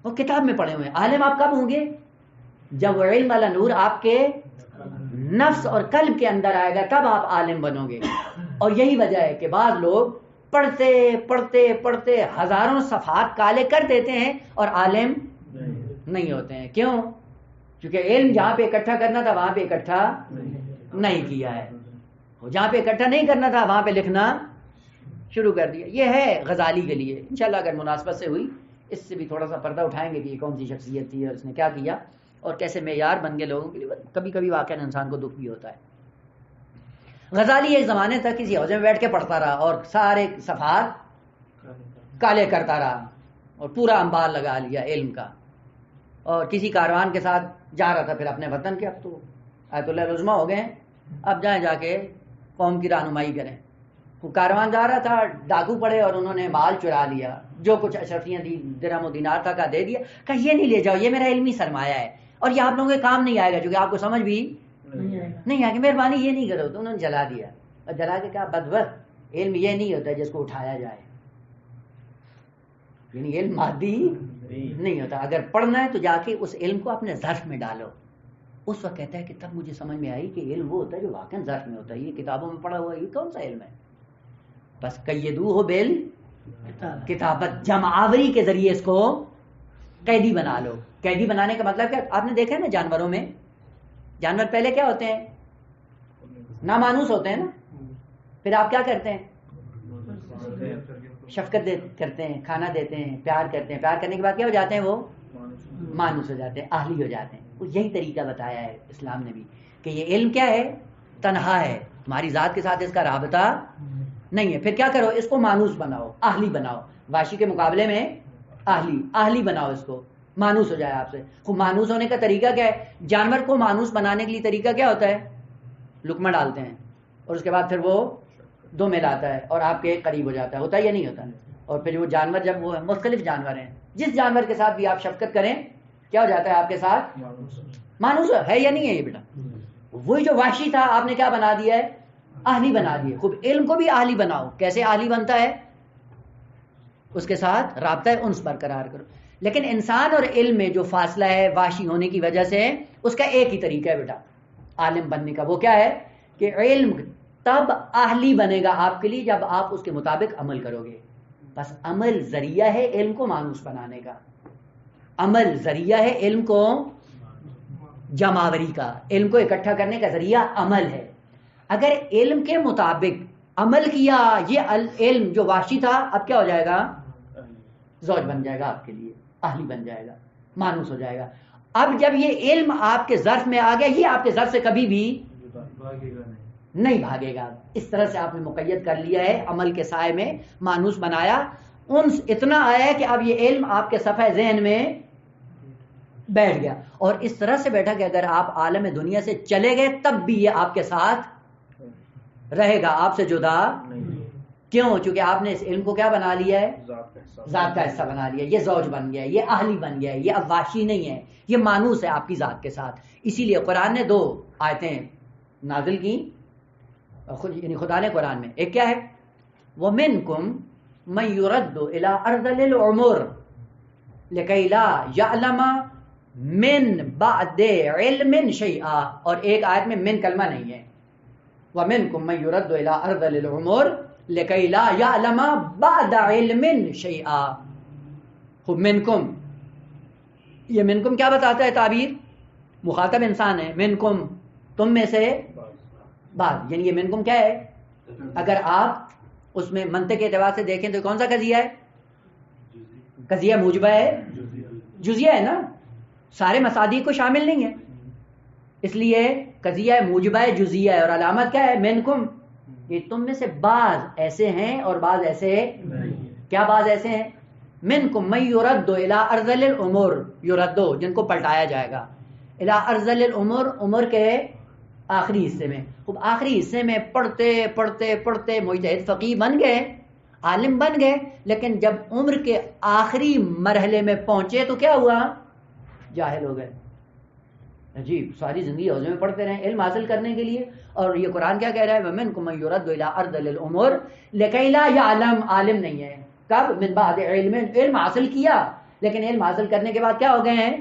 وہ کتاب میں پڑے ہوئے ہیں. عالم آپ کب ہوں گے؟ جب وہ علم والا نور آپ کے نفس اور قلب کے اندر آئے گا، تب آپ عالم بنو گے. اور یہی وجہ ہے کہ بعض لوگ پڑھتے پڑھتے پڑھتے ہزاروں صفحات کالے کر دیتے ہیں اور عالم نہیں ہوتے ہیں. کیوں؟ کیونکہ علم جہاں پہ اکٹھا کرنا تھا وہاں پہ اکٹھا نہیں کیا ہے. جہاں پہ اکٹھا نہیں کرنا تھا وہاں پہ لکھنا شروع کر دیا. یہ ہے غزالی کے لیے. انشاءاللہ اگر مناسبت سے ہوئی اس سے بھی تھوڑا سا پردہ اٹھائیں گے کہ یہ کون سی شخصیت تھی اور اس نے کیا کیا اور کیسے معیار بن گئے لوگوں کے لیے. کبھی کبھی واقعہ انسان کو دکھ بھی ہوتا ہے. غزالی ایک زمانے تک کسی حوضے میں بیٹھ کے پڑھتا رہا اور سارے صفحات کالے کرتا رہا اور پورا انبار لگا لیا علم کا, اور کسی کاروان کے ساتھ جا رہا تھا پھر اپنے وطن کے. اب تو آیت اللہ العظمیٰ ہو گئے ہیں, اب جائیں جا کے قوم کی رہنمائی کریں. وہ کاروان جا رہا تھا, ڈاکو پڑے اور انہوں نے مال چرا لیا, جو کچھ اشرفیاں دی درہم و دینار تھا کا دے دیا. کہا یہ نہیں لے جاؤ, یہ میرا علمی سرمایہ ہے اور یہ آپ لوگوں کے کام نہیں آئے گا, چونکہ آپ کو سمجھ بھی نہیں آئے گی, مہربانی یہ نہیں کرو. تو انہوں نے جلا دیا, اور جلا کے کہا بدبخت علم یہ نہیں ہوتا جس کو اٹھایا جائے. یعنی علم مادی نہیں ہوتا. اگر پڑھنا ہے تو جا کے اس علم کو اپنے ظرف میں ڈالو. اس وقت کہتا ہے کہ تب مجھے سمجھ میں آئی کہ علم وہ ہوتا ہے جو واقعا ظرف میں ہوتا ہے. یہ کتابوں میں پڑھا ہوا یہ کون سا علم ہے؟ بس قیدو ہو بیل کتابت, جمع آوری کے ذریعے اس کو قیدی بنا لو. قیدی بنانے کا مطلب کیا؟ آپ نے دیکھا ہے نا جانوروں میں, جانور پہلے کیا ہوتے ہیں؟ نامانوس ہوتے ہیں نا. پھر آپ کیا کرتے ہیں؟ شفقت کرتے ہیں, کھانا دیتے ہیں, پیار کرتے ہیں. پیار کرنے کے بعد کیا ہو جاتے ہیں؟ وہ مانوس ہو جاتے ہیں, اہلی ہو جاتے ہیں. یہی طریقہ بتایا ہے اسلام نے بھی کہ یہ علم کیا ہے؟ تنہا ہے, تمہاری ذات کے ساتھ اس کا رابطہ نہیں ہے. پھر کیا کرو؟ اس کو مانوس بناؤ, اہلی بناؤ. واشی کے مقابلے میں اہلی بناؤ, اس کو مانوس ہو جائے آپ سے. خوب مانوس ہونے کا طریقہ کیا ہے؟ جانور کو مانوس بنانے کے لیے طریقہ کیا ہوتا ہے؟ لقمہ ڈالتے ہیں اور اس کے بعد پھر وہ دو ملاتا ہے اور آپ کے قریب ہو جاتا ہے. ہوتا ہے یا نہیں ہوتا؟ اور پھر وہ جانور جب وہ مختلف جانور ہیں, جس جانور کے ساتھ بھی آپ شفقت کریں کیا ہو جاتا ہے آپ کے ساتھ؟ مانوس ہے یا نہیں ہے یہ بیٹا؟ وہی جو وحشی تھا آپ نے کیا بنا دیا ہے؟ اہلی بنا دیے. خوب علم کو بھی اہلی بناؤ. کیسے اہلی بنتا ہے؟ اس کے ساتھ رابطہ انس برقرار کرو. لیکن انسان اور علم میں جو فاصلہ ہے وحشی ہونے کی وجہ سے, اس کا ایک ہی طریقہ ہے بیٹا عالم بننے کا. وہ کیا ہے کہ علم تب اہلی بنے گا آپ کے لیے جب آپ اس کے مطابق عمل کرو گے. بس عمل ذریعہ ہے علم کو مانوس بنانے کا. عمل ذریعہ ہے علم کو جمعآوری کا, علم کو اکٹھا کرنے کا ذریعہ عمل ہے. اگر علم کے مطابق عمل کیا, یہ علم جو واشی تھا اب کیا ہو جائے گا؟ زوج بن جائے گا آپ کے لیے, اہلی بن جائے گا, مانوس ہو جائے گا. اب جب یہ علم آپ کے ظرف میں آ گیا, یہ آپ کے ظرف سے کبھی بھی نہیں بھاگے گا. اس طرح سے آپ نے مقید کر لیا ہے, عمل کے سائے میں مانوس بنایا. انس اتنا آیا ہے کہ اب یہ علم آپ کے صفحہ ذہن میں بیٹھ گیا, اور اس طرح سے بیٹھا کہ اگر آپ عالم دنیا سے چلے گئے تب بھی یہ آپ کے ساتھ رہے گا, آپ سے جدا. کیوں؟ چونکہ آپ نے اس علم کو کیا بنا لیا ہے؟ ذات کا حصہ بنا لیا. یہ زوج بن گیا ہے, یہ اہلی بن گیا ہے, یہ اب واشی نہیں ہے, یہ مانوس ہے آپ کی ذات کے ساتھ. اسی لیے قرآن نے 2 آیتیں نازل کی, یعنی خدا نے قرآن میں. ایک کیا ہے؟ وَمِنْكُمْ مَنْ يُرَدُّ إِلَىٰ أَرْذَلِ الْعُمُرِ لِكَيْ لَا يَعْلَمَ مِنْ بَعْدِ عِلْمٍ شَيْئًا. اور ایک آیت میں من کلمہ نہیں ہے. وَمِنْكُمْ مَنْ يُرَدُّ إِلَىٰ أَرْذَلِ الْعُمُرِ لِكَيْ لَا يَعْلَمَ بَعْدَ عِلْمٍ شَيْئًا. خب منکم, یہ منکم کیا بتاتا ہے تعبیر؟ مخاطب انسان ہے. منکم تم میں سے بعض, یعنی یہ منکم کیا ہے؟ اگر آپ اس میں منطق کے اعتبار سے دیکھیں تو کون سا قضیہ ہے؟ قضیہ موجبہ ہے, جزیہ ہے نا, سارے مصادیق کو شامل نہیں ہے. اس لیے قضیہ موجبہ جزیہ ہے, اور علامت کیا ہے؟ منکم, یہ تم میں سے بعض ایسے ہیں اور بعض ایسے کیا بعض ایسے ہیں؟ منکم من یرد الی ارذل الامور, یرد جن کو پلٹایا جائے گا, الی ارذل الامور, عمر کے آخری حصے میں. خوب آخری حصے میں پڑھتے پڑھتے پڑھتے مجتہد فقیہ بن گئے, عالم بن گئے, لیکن جب عمر کے آخری مرحلے میں پہنچے تو کیا ہوا؟ جاہل ہو گئے. عجیب, ساری زندگی حوضے میں پڑھتے رہے علم حاصل کرنے کے لیے, اور یہ قرآن کیا کہہ رہا ہے؟ وَمِنْكُم مَن يُرَدُّ إِلَىٰ أَرْذَلِ الْأُمُورِ لِكَيْ لَا يَعْلَمَ, عالم نہیں ہے. کب؟ من بعد علم, علم حاصل کیا لیکن علم حاصل کرنے کے بعد کیا ہو گئے ہیں؟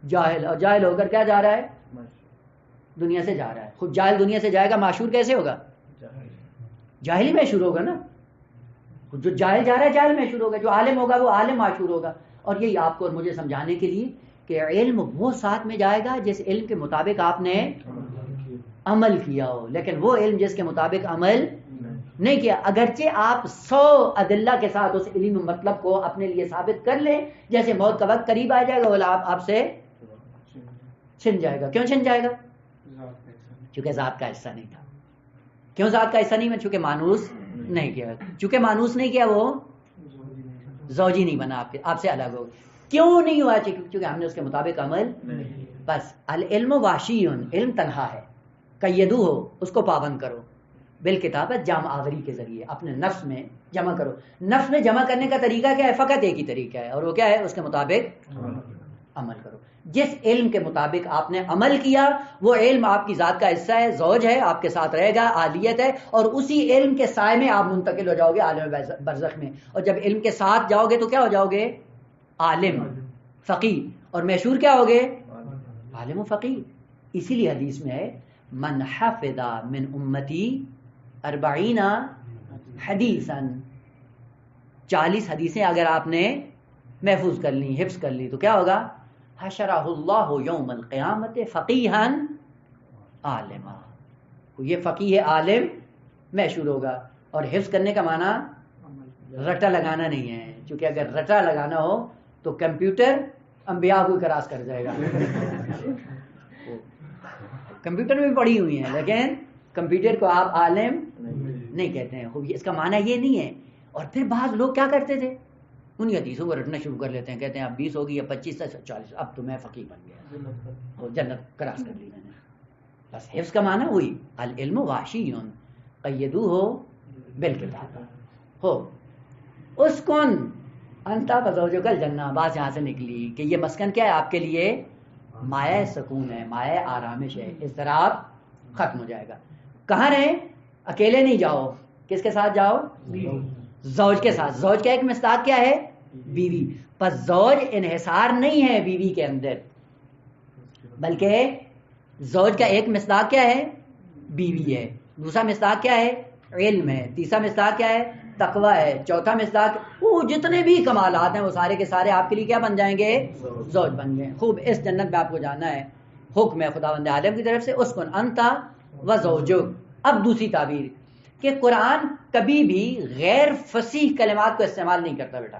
جاہل. اور جاہل ہو کر کیا جا رہا ہے؟ دنیا سے جا رہا ہے. خود جاہل دنیا سے جائے گا, معشور کیسے ہوگا؟ جاہل ہی معشور ہوگا نا. جو جاہل جا رہا ہے جاہل معشور ہوگا, جو عالم ہوگا وہ عالم معشور ہوگا. اور یہی آپ کو اور مجھے سمجھانے کے لیے کہ علم وہ ساتھ میں جائے گا جس علم کے مطابق آپ نے عمل کیا ہو، لیکن وہ علم جس کے مطابق عمل نہیں کیا، اگرچہ آپ 100 ادلہ کے ساتھ اس علم مطلب کو اپنے لیے ثابت کر لیں، جیسے موت کا وقت قریب آ جائے گا وہ آپ سے چھن جائے گا. کیوں چھن جائے گا؟ چونکہ ذات کا حصہ نہیں تھا. کیوں ذات کا حصہ نہیں ہے؟ چونکہ مانوس نہیں کیا. چونکہ مانوس نہیں کیا وہ زوجی نہیں بنا، آپ سے الگ ہو. کیوں نہیں ہوا؟ چونکہ ہم نے اس کے مطابق عمل. بس العلم واشی، علم تنہا ہے. قیدو ہو، اس کو پابند کرو بالکتابت، جمع آوری کے ذریعے اپنے نفس میں جمع کرو. نفس میں جمع کرنے کا طریقہ کیا ہے؟ فقط ایک ہی طریقہ ہے، اور وہ کیا ہے؟ اس کے مطابق عمل کرو. جس علم کے مطابق آپ نے عمل کیا وہ علم آپ کی ذات کا حصہ ہے، زوج ہے، آپ کے ساتھ رہے گا، آلیت ہے، اور اسی علم کے سائے میں آپ منتقل ہو جاؤ گے عالم برزخ میں. اور جب علم کے ساتھ جاؤ گے تو کیا ہو جاؤ گے؟ عالم فقیہ. اور میشور کیا ہوگے؟ عالم و فقیہ. اسی لیے حدیث میں ہے من حفظ من امتی 40 حدیثا، 40 حدیثیں اگر آپ نے محفوظ کر لی، حفظ کر لی، تو کیا ہوگا؟ حشرہ اللہ یوم القیامت فقیہا عالما. یہ فقیہ عالم محشور ہوگا. اور حفظ کرنے کا معنی رٹا لگانا نہیں ہے، چونکہ اگر رٹا لگانا ہو تو کمپیوٹر انبیاء کو کراس کر جائے گا. کمپیوٹر میں بھی پڑھی ہوئی ہیں لیکن کمپیوٹر کو آپ عالم نہیں کہتے ہیں. خوب اس کا معنی یہ نہیں ہے. اور پھر بعض لوگ کیا کرتے تھے؟ انہی حدیثوں کو رٹنا شروع کر لیتے ہیں، کہتے ہیں اب 20 ہوگی یا 25 سے 40، اب تو میں فقیہ بن گیا، اور جنت کراس کر لی میں نے. بس حفظ کا معنی وہی العلم واشی قیدو ہو بالکتاب ہو. اسکن انتا وزوجک الجنہ، بات یہاں سے نکلی کہ یہ مسکن کیا ہے آپ کے لیے؟ مایہ سکون ہے، مایہ آرامش ہے، اضطراب ختم ہو جائے گا. کہاں رہیں؟ اکیلے نہیں جاؤ، کس کے ساتھ جاؤ؟ زوج کے ساتھ. زوج کا ایک مصداق کیا ہے؟ بیوی. پس زوج انحصار نہیں ہے بیوی کے اندر، بلکہ زوج کا ایک مصداق کیا ہے؟ بیوی ہے. دوسرا مصداق کیا ہے؟ علم ہے. تیسرا مصداق کیا ہے؟ تقوی ہے. چوتھا مصداق وہ جتنے بھی کمالات ہیں وہ سارے کے سارے آپ کے لیے کیا بن جائیں گے؟ زوج بن گئے. خوب اس جنت میں آپ کو جانا ہے. حکم ہے خداوند عالم کی طرف سے اسکن انتا و زوجک. اب دوسری تعبیر کہ قرآن کبھی بھی غیر فصیح کلمات کو استعمال نہیں کرتا بیٹا.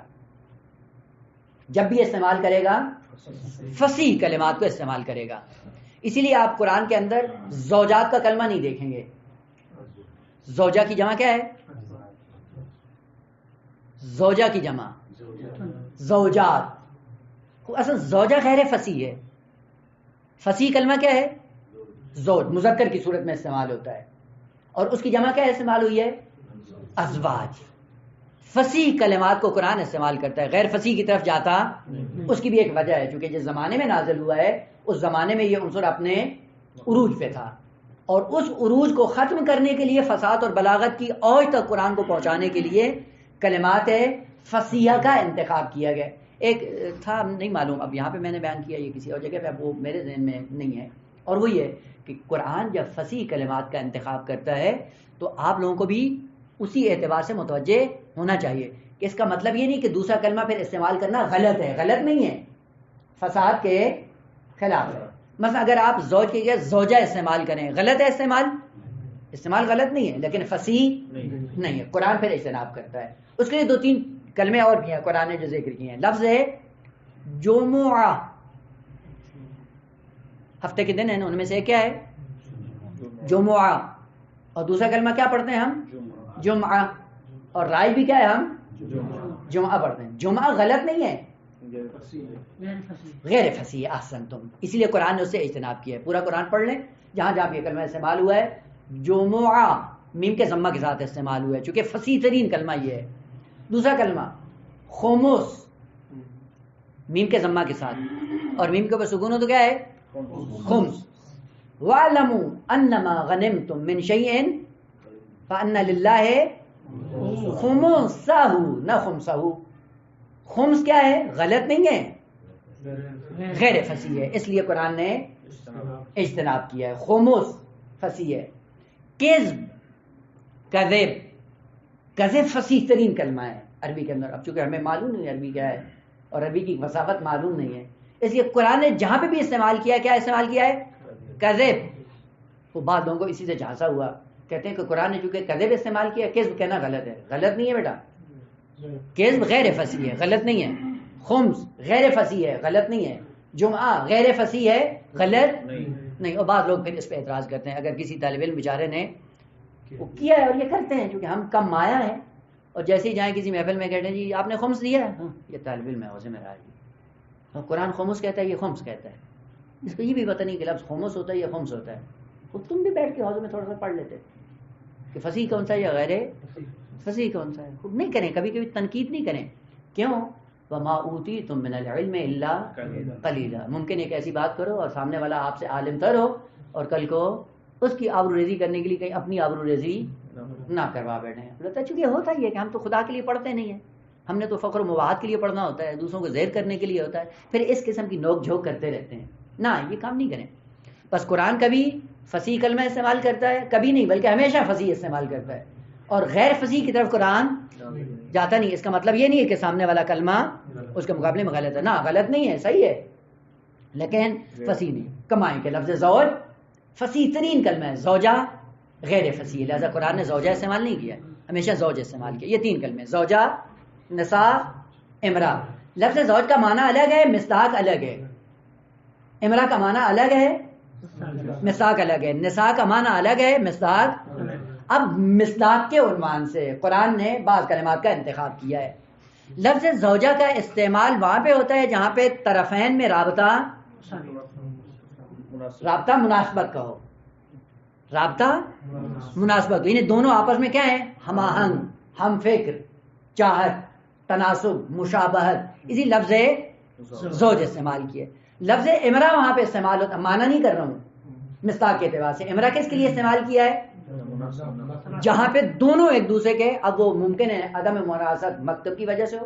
جب بھی استعمال کرے گا فصیح کلمات کو استعمال کرے گا. اسی لیے آپ قرآن کے اندر زوجات کا کلمہ نہیں دیکھیں گے. زوجہ کی جمع کیا ہے؟ زوجہ کی جمع زوجات. اصل زوجہ غیر فصیح ہے. فصیح کلمہ کیا ہے؟ زوج، مذکر کی صورت میں استعمال ہوتا ہے، اور اس کی جمع کیا استعمال ہوئی ہے؟ ازواج. فصیح کلمات کو قرآن استعمال کرتا ہے، غیر فصیح کی طرف جاتا. اس کی بھی ایک وجہ ہے، چونکہ جس زمانے میں نازل ہوا ہے اس زمانے میں یہ عنصر اپنے عروج پہ تھا، اور اس عروج کو ختم کرنے کے لیے، فصاحت اور بلاغت کی اوج تک قرآن کو پہنچانے کے لیے کلمات فصیحہ کا انتخاب کیا گیا. ایک تھا نہیں معلوم، اب یہاں پہ میں نے بیان کیا یہ کسی اور جگہ پہ، اب وہ میرے ذہن میں نہیں ہے. اور وہی ہے کہ قرآن جب فصیح کلمات کا انتخاب کرتا ہے تو آپ لوگوں کو بھی اسی اعتبار سے متوجہ ہونا چاہیے کہ اس کا مطلب یہ نہیں کہ دوسرا کلمہ پھر استعمال کرنا غلط ہے. غلط نہیں ہے، فساد کے خلاف ہے. مثلا اگر آپ زوج کی جگہ زوجہ استعمال کریں، غلط ہے استعمال غلط نہیں ہے، لیکن فصیح نہیں ہے. قرآن پھر اجتناب کرتا ہے. اس کے لیے 2-3 کلمے اور بھی ہیں قرآن نے جو ذکر کیے ہیں. لفظ ہے جمعہ، ہفتے کے دن ہیں، ان میں سے کیا ہے؟ جمعہ. اور دوسرا کلمہ کیا پڑھتے ہیں ہم؟ جمعہ. اور رائے بھی کیا ہے؟ ہم جمعہ پڑھتے ہیں. جمعہ غلط نہیں ہے، غیر فصیح. احسن تم. اسی لیے قرآن نے اس سے اجتناب کیا ہے. پورا قرآن پڑھ لیں، جہاں جہاں یہ کلمہ استعمال ہوا ہے جمعہ میم کے ضمہ کے ساتھ استعمال ہوا ہے، چونکہ فصیح ترین کلمہ یہ ہے. دوسرا کلمہ خمس، میم کے ضمہ کے ساتھ، اور میم کے اوپر سکون ہو تو کیا ہے؟ خمس. وَاعْلَمُوا أَنَّمَا غَنِمْتُم مِّن شَيْءٍ فَأَنَّ لِلَّهِ خُمُسَهُ، نہ خمسہ. خمس کیا ہے؟ غلط نہیں ہے، غیر فصیح ہے. اس لیے قرآن نے اجتناب کیا ہے. خمس فصیح ہے. کذب، کذب، کذب فصیح ترین کلمہ ہے عربی کے اندر. اب چونکہ ہمیں معلوم نہیں عربی کیا ہے اور عربی کی وساقت معلوم نہیں ہے، اس لیے قرآن نے جہاں پہ بھی استعمال کیا، کیا استعمال کیا ہے؟ کذب. وہ بعض لوگوں کو اسی سے جھانسا ہوا، کہتے ہیں کہ قرآن نے چونکہ کذب استعمال کیا، کذب کہنا غلط ہے. غلط نہیں ہے بیٹا، کذب غیر فصیح ہے، غلط نہیں ہے. خمس غیر فصیح ہے، غلط نہیں ہے. جمعہ غیر فصیح ہے، غلط نہیں. اور بعض لوگ پھر اس پہ اعتراض کرتے ہیں. اگر کسی طالب علم بیچارے نے وہ کیا ہے، اور یہ کرتے ہیں چونکہ ہم کم مایا ہیں، اور جیسے ہی جائیں کسی محفل میں کہتے ہیں جی آپ نے خمس دیا ہے، یہ طالب علم ہے حوضے میں رہا جی، قرآن خمس کہتا ہے، یہ خمس کہتا ہے. اس کو یہ بھی پتہ نہیں کہ لفظ خمس ہوتا ہے یا خمس ہوتا ہے. وہ تم بھی بیٹھ کے حوضے میں تھوڑا سا پڑھ لیتے کہ فصیح کون سا ہے یا غیر فصیح کون سا ہے. خود نہیں کریں، کبھی کبھی تنقید نہیں کریں. کیوں؟ وما اوتیتم من العلم الا قلیلا. ممکن ایک ایسی بات کرو اور سامنے والا آپ سے عالم تر ہو، اور کل کو اس کی آبرو ریزی کرنے کے لیے کہیں اپنی آبرو ریزی نہ کروا بیٹھیں. چونکہ ہوتا ہی ہے کہ ہم تو خدا کے لیے پڑھتے نہیں ہیں، ہم نے تو فخر و مباحت کے لیے پڑھنا ہوتا ہے، دوسروں کو زیر کرنے کے لیے ہوتا ہے. پھر اس قسم کی نوک جھوک کرتے رہتے ہیں. نہ، یہ کام نہیں کریں. بس قرآن کبھی فصیح کلمہ استعمال کرتا ہے، کبھی نہیں، بلکہ ہمیشہ فصیح استعمال کرتا ہے. اور غیر فصیح کی طرف قرآن جاتا نہیں. اس کا مطلب یہ نہیں ہے کہ سامنے والا کلمہ اس کے مقابلے میں غلط ہے. نہ، غلط نہیں ہے، صحیح ہے، لیکن فصیح نہیں. کمائیں کہ لفظ زوج فصیح ترین کلمہ ہے، زوجہ غیر فصیح ہے، لہذا قرآن نے زوجہ استعمال نہیں کیا، ہمیشہ زوج استعمال کیا. یہ تین کلمے، زوجہ، نساء، امرا. لفظ زوج کا معنی الگ ہے، مصداق الگ ہے. امرا کا معنی الگ ہے، مصداق الگ ہے. نساء کا معنی الگ ہے، مصداق. اب مصداق کے عنوان سے قرآن نے بعض کلمات کا انتخاب کیا ہے. لفظ زوجہ کا استعمال وہاں پہ ہوتا ہے جہاں پہ طرفین میں رابطہ مناسبت کا ہو. رابطہ مناسبت، یعنی دونوں آپس میں کیا ہے، ہم آہنگ، ہم فکر، چاہت، تناسب، مشابہت. اسی لفظ زوج استعمال کیے. لفظ امرا وہاں پہ استعمال ہوتا، معنی نہیں کر رہا ہوں، مصداق کے اعتبار سے. امرا کس کے لیے استعمال کیا ہے؟ جہاں پہ دونوں ایک دوسرے کے، اب وہ ممکن ہے عدم مناسبت مکتب کی وجہ سے ہو،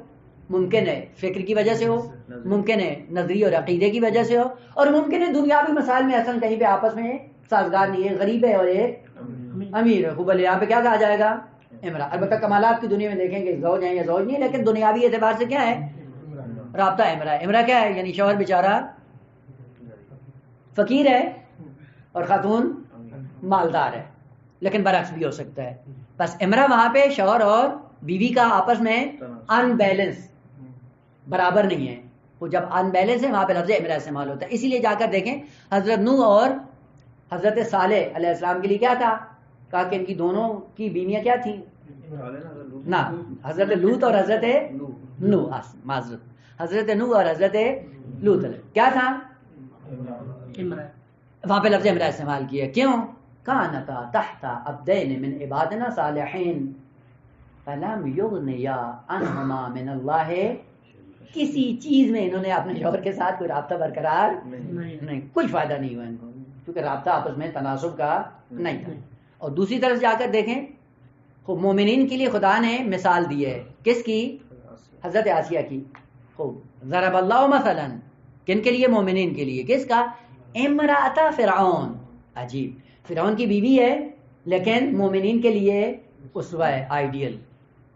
ممکن ہے فکر کی وجہ سے ہو، ممکن ہے نظریے اور عقیدے کی وجہ سے ہو، اور ممکن ہے دنیاوی مسائل میں اصل کہیں پہ آپس میں سازگار نہیں ہے، غریب ہے اور ایک امیر ہے. خوب، یہاں پہ کیا کہا جائے گا؟ امرا. البتہ کمالات کی دنیا میں دیکھیں گے زوج ہیں یا زوج نہیں، لیکن دنیاوی اعتبار سے کیا ہے؟ رابطہ امرا. امرا کیا ہے؟ یعنی شوہر بیچارہ فقیر ہے اور خاتون مالدار ہے، لیکن برعکس بھی ہو سکتا ہے. بس امرا وہاں پہ شوہر اور بیوی کا آپس میں ان بیلنس، برابر نہیں ہے. وہ جب ان بیلنس ہے وہاں پہ لفظ امرا استعمال ہوتا ہے. اسی لیے جا کر دیکھیں حضرت نوح اور حضرت صالح علیہ السلام کے لیے کیا تھا؟ کہا کہ ان کی دونوں کی بیویاں کیا تھیں؟ نہ، حضرت لوط اور حضرت نوح، معذرت، حضرت نوح اور حضرت لوط کیا تھا؟ وہاں پہ لفظ امرا استعمال کیا. کیوں؟ کانتا تحت عبدین من عبادنا صالحین فلم یغنیا عنہما من اللہ. کسی چیز میں انہوں نے اپنے شوہر کے ساتھ کوئی رابطہ برقرار نہیں، کوئی فائدہ نہیں ہوا ان کو، کیونکہ رابطہ آپس میں تناسب کا نہیں تھا. اور دوسری طرف جا کر دیکھیں، خوب مومنین کے لیے خدا نے مثال دی ہے. کس کی؟ حضرت آسیہ کی. خوب، ضرب اللہ مثلا، کن کے لیے؟ مومنین کے لیے. کس کا؟ امرأۃ فرعون. عجیب، فرعون کی بیوی ہے لیکن مومنین کے لیے اسوہ ہے، آئیڈیل.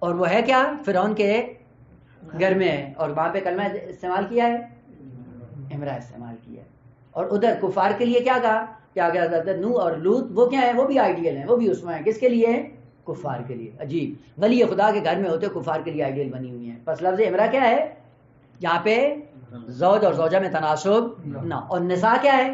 اور وہ ہے کیا؟ فرعون کے گھر میں ہے، اور وہاں پہ کلمہ استعمال کیا ہے، امرا استعمال کیا ہے. اور ادھر کفار کے لیے کیا کہا؟ کیا کہا؟ حضرت نوح اور لوط وہ کیا ہے؟ وہ بھی آئیڈیل ہیں، وہ بھی اسوہ ہیں. کس کے لیے؟ کفار کے لیے. عجیب، ولی خدا کے گھر میں ہوتے کفار کے لیے آئیڈیل بنی ہوئی ہیں. بس لفظ امرا کیا ہے؟ یہاں پہ زوج اور زوجہ میں تناسب نہ. اور نساء کیا ہے؟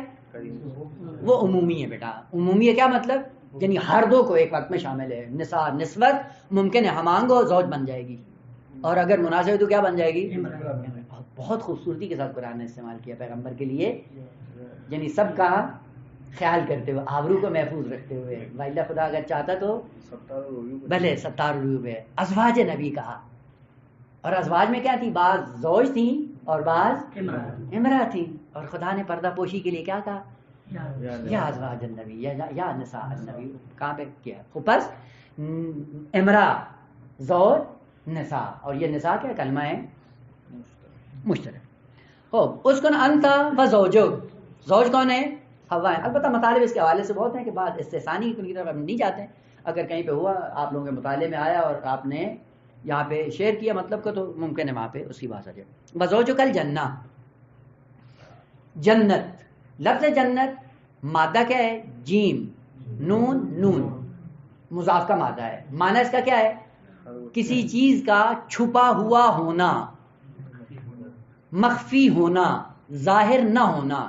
وہ عمومی ہے بیٹا. عمومی ہے کیا مطلب؟ یعنی ہر دو کو ایک وقت میں شامل ہے. نساء نسبت، ممکن ہے ہمانگ ہو، زوج بن جائے گی، اور اگر مناسب ہے تو کیا بن جائے گی؟ بہت خوبصورتی کے ساتھ قرآن نے استعمال کیا پیغمبر کے لیے، یعنی سب کا خیال کرتے ہوئے، آبرو کو محفوظ رکھتے ہوئے. وائلہ خدا اگر چاہتا تو بھلے ستار العیوب ہے. ازواج نبی کہا، اور ازواج میں کیا تھی؟ بعض زوج تھیں اور بعض امرا تھیں. اور خدا نے پردہ پوشی کے لیے کیا کہا؟ یا ازواج النبی، یا نساء النبی. کہاں پہ کیا؟ پس امرا، زوج، نساء. اور یہ نساء کیا کلمہ ہے مشترک. خوب، اسکن انتا و زوجک. زوج کون ہے؟ حوا ہے. البتہ مطالب اس کے حوالے سے بہت ہیں کہ بعض استثانی کی طرف ہم نہیں جاتے ہیں. اگر کہیں پہ ہوا آپ لوگوں کے مطالعے میں آیا اور آپ نے یہاں پہ شیئر کیا مطلب کو، تو ممکن ہے وہاں پہ اس کی بات آ جائے. وزوجک الجنہ، جنت. لفظ جنت مادہ کیا ہے؟ جیم. نون نون مضاف کا مادہ ہے. معنی اس کا کیا ہے؟ کسی چیز کا چھپا ہوا ہونا، مخفی ہونا، ظاہر نہ ہونا،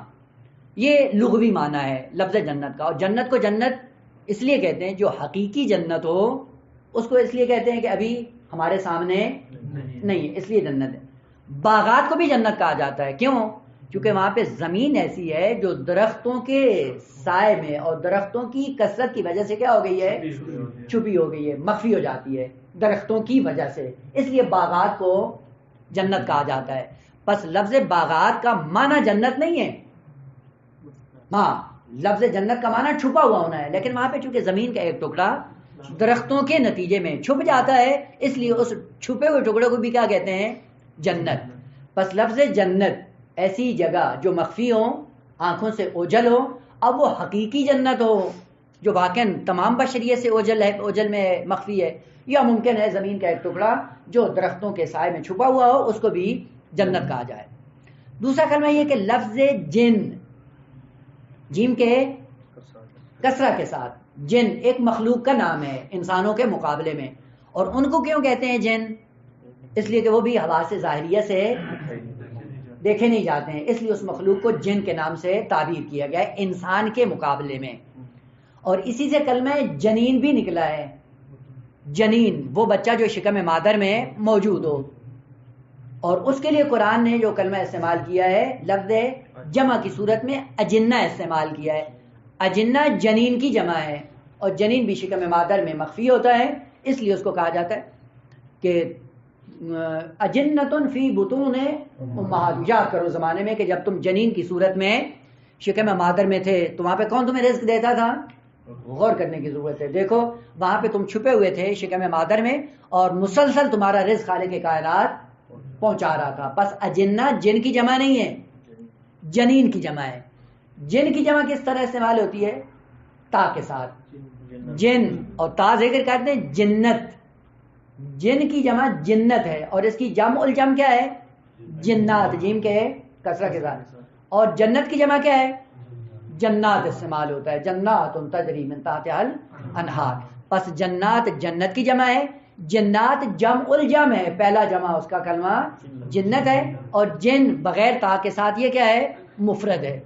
یہ لغوی معنی ہے لفظ جنت کا. اور جنت کو جنت اس لیے کہتے ہیں جو حقیقی جنت ہو اس کو اس لیے کہتے ہیں کہ ابھی ہمارے سامنے نہیں ہے، اس لیے جنت ہے. باغات کو بھی جنت کہا جاتا ہے. کیوں؟ کیونکہ وہاں پہ زمین ایسی ہے جو درختوں کے سائے میں اور درختوں کی کثرت کی وجہ سے کیا ہو گئی ہے؟ چھپی ہو گئی ہے، مخفی ہو جاتی ہے درختوں کی وجہ سے، اس لیے باغات کو جنت کہا جاتا ہے. پس لفظ باغات کا معنی جنت نہیں ہے. ہاں لفظ جنت کا معنی چھپا ہوا ہونا ہے، لیکن وہاں پہ چونکہ زمین کا ایک ٹکڑا درختوں کے نتیجے میں چھپ جاتا ہے، اس لیے اس چھپے ہوئے ٹکڑے کو بھی کیا کہتے ہیں؟ جنت. پس لفظ جنت ایسی جگہ جو مخفی ہو، آنکھوں سے اوجھل ہو. اب وہ حقیقی جنت ہو جو واقعاً تمام بشریت سے اوجھل ہے، اوجھل میں مخفی ہے، یا ممکن ہے زمین کا ایک ٹکڑا جو درختوں کے سائے میں چھپا ہوا ہو، اس کو بھی جنت کہا جائے. دوسرا کلمہ یہ کہ لفظ جن، جیم کے کسرہ کے ساتھ، جن ایک مخلوق کا نام ہے انسانوں کے مقابلے میں. اور ان کو کیوں کہتے ہیں جن؟ اس لیے کہ وہ بھی حواس ظاہریہ سے دیکھے نہیں جاتے ہیں، اس لیے اس مخلوق کو جن کے نام سے تعبیر کیا گیا ہے انسان کے مقابلے میں. اور اسی سے کلمہ جنین بھی نکلا ہے. جنین وہ بچہ جو شکم مادر میں موجود ہو. اور اس کے لیے قرآن نے جو کلمہ استعمال کیا ہے لفظ جمع کی صورت میں اجنہ استعمال کیا ہے. اجنہ جنین کی جمع ہے، اور جنین بھی شکم مادر میں مخفی ہوتا ہے، اس لیے اس کو کہا جاتا ہے کہ اجنتن فی بطون امہات. یاد کرو زمانے میں کہ جب تم جنین کی صورت میں شکم مادر میں تھے تو وہاں پہ کون تمہیں رزق دیتا تھا؟ غور کرنے کی ضرورت ہے. دیکھو وہاں پہ تم چھپے ہوئے تھے شکم مادر میں، اور مسلسل تمہارا رزق خالق کائنات پہنچا رہا تھا. پس اجنہ جن کی جمع نہیں ہے، جنین کی جمع ہے. جن کی جمع کس طرح استعمال ہوتی ہے؟ تا کے ساتھ، جن اور تا ذکر کرتے ہیں جنت. جن کی جمع جنت ہے، اور اس کی جمع الجم کیا ہے؟ جنات، جیم کے کسرہ کے ساتھ. اور جنت کی جمع کیا ہے؟ جنات استعمال ہوتا ہے. جنات تجری من تحتہا الانہار. پس جنات جنت کی جمع ہے، جنات جمع الجم ہے، پہلا جمع اس کا کلمہ جنت ہے. اور جن بغیر تا کے ساتھ یہ کیا ہے؟ مفرد ہے.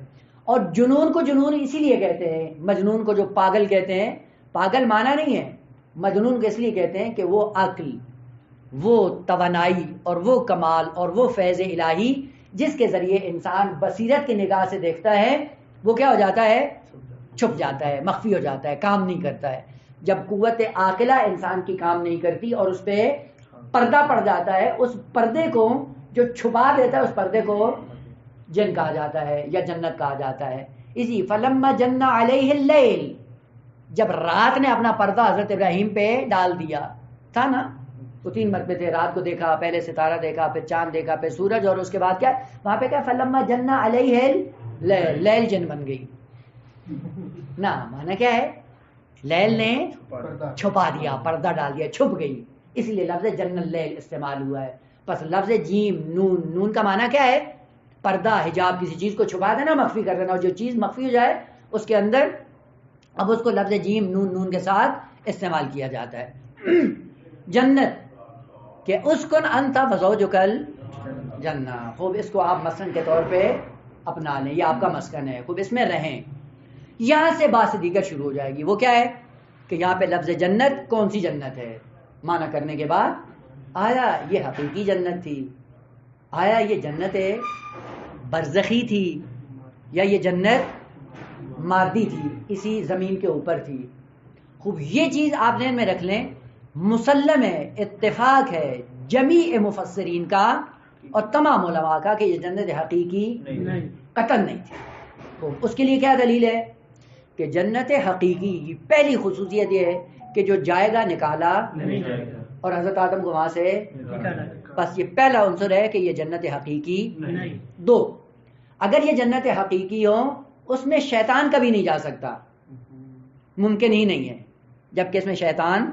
اور جنون کو جنون اسی لیے کہتے ہیں، مجنون کو جو پاگل کہتے ہیں، پاگل معنی نہیں ہے، مجنون کو اس لیے کہتے ہیں کہ وہ عقل، وہ توانائی اور وہ کمال اور وہ فیض الہی جس کے ذریعے انسان بصیرت کی نگاہ سے دیکھتا ہے، وہ کیا ہو جاتا ہے؟ چھپ جاتا ہے، مخفی ہو جاتا ہے، کام نہیں کرتا ہے. جب قوت عاقلہ انسان کی کام نہیں کرتی اور اس پہ پردہ پڑ جاتا ہے، اس پردے کو جو چھپا دیتا ہے اس پردے کو جن کہا جاتا ہے یا جنت کہا جاتا ہے. اسی فلما جن علیہ اللیل، جب رات نے اپنا پردہ حضرت ابراہیم پہ ڈال دیا تھا نا، وہ 3 مرتبے تھے، رات کو دیکھا، پہلے ستارہ دیکھا، پھر چاند دیکھا، پھر سورج، اور اس کے بعد کیا وہاں پہ کیا فلما جن علیہ اللیل، لیل جن بن گئی نا. معنی کیا ہے؟ لیل نے چھپا دیا، پردہ ڈال دیا، چھپ گئی، اس لیے لفظ جن اللیل استعمال ہوا ہے. پس لفظ جیم نون، نون کا معنی کیا ہے؟ پردہ، حجاب، کسی چیز کو چھپا دینا، مخفی کر دینا. اور جو چیز مخفی ہو جائے اس کے اندر اب اس کو لفظ جیم نون نون کے ساتھ استعمال کیا جاتا ہے. جنت کہ اسکن انت وزوجک الجنہ، خوب اس کو آپ مسکن کے طور پہ اپنا لیں، یہ آپ کا مسکن ہے، خوب اس میں رہیں. یہاں سے بات دیگر شروع ہو جائے گی. وہ کیا ہے کہ یہاں پہ لفظ جنت کون سی جنت ہے معنی کرنے کے بعد، آیا یہ حقیقی جنت تھی، آیا یہ جنت برزخی تھی، یا یہ جنت مادی تھی، اسی زمین کے اوپر تھی. خوب یہ چیز آپ ذہن میں رکھ لیں، مسلم ہے، اتفاق ہے جمیع مفسرین کا اور تمام علماء کا کہ یہ جنت حقیقی قطعاً نہیں تھی. خوب اس کے لیے کیا دلیل ہے کہ جنت حقیقی کی پہلی خصوصیت یہ ہے کہ جو جائے گا نکالا نہیں جائے گا، اور حضرت آدم کو وہاں سے بس یہ پہلا عنصر ہے کہ یہ جنت حقیقی نہیں. 2، اگر یہ جنت حقیقی ہو اس میں شیطان کبھی نہیں جا سکتا، ممکن ہی نہیں ہے، جبکہ اس میں شیطان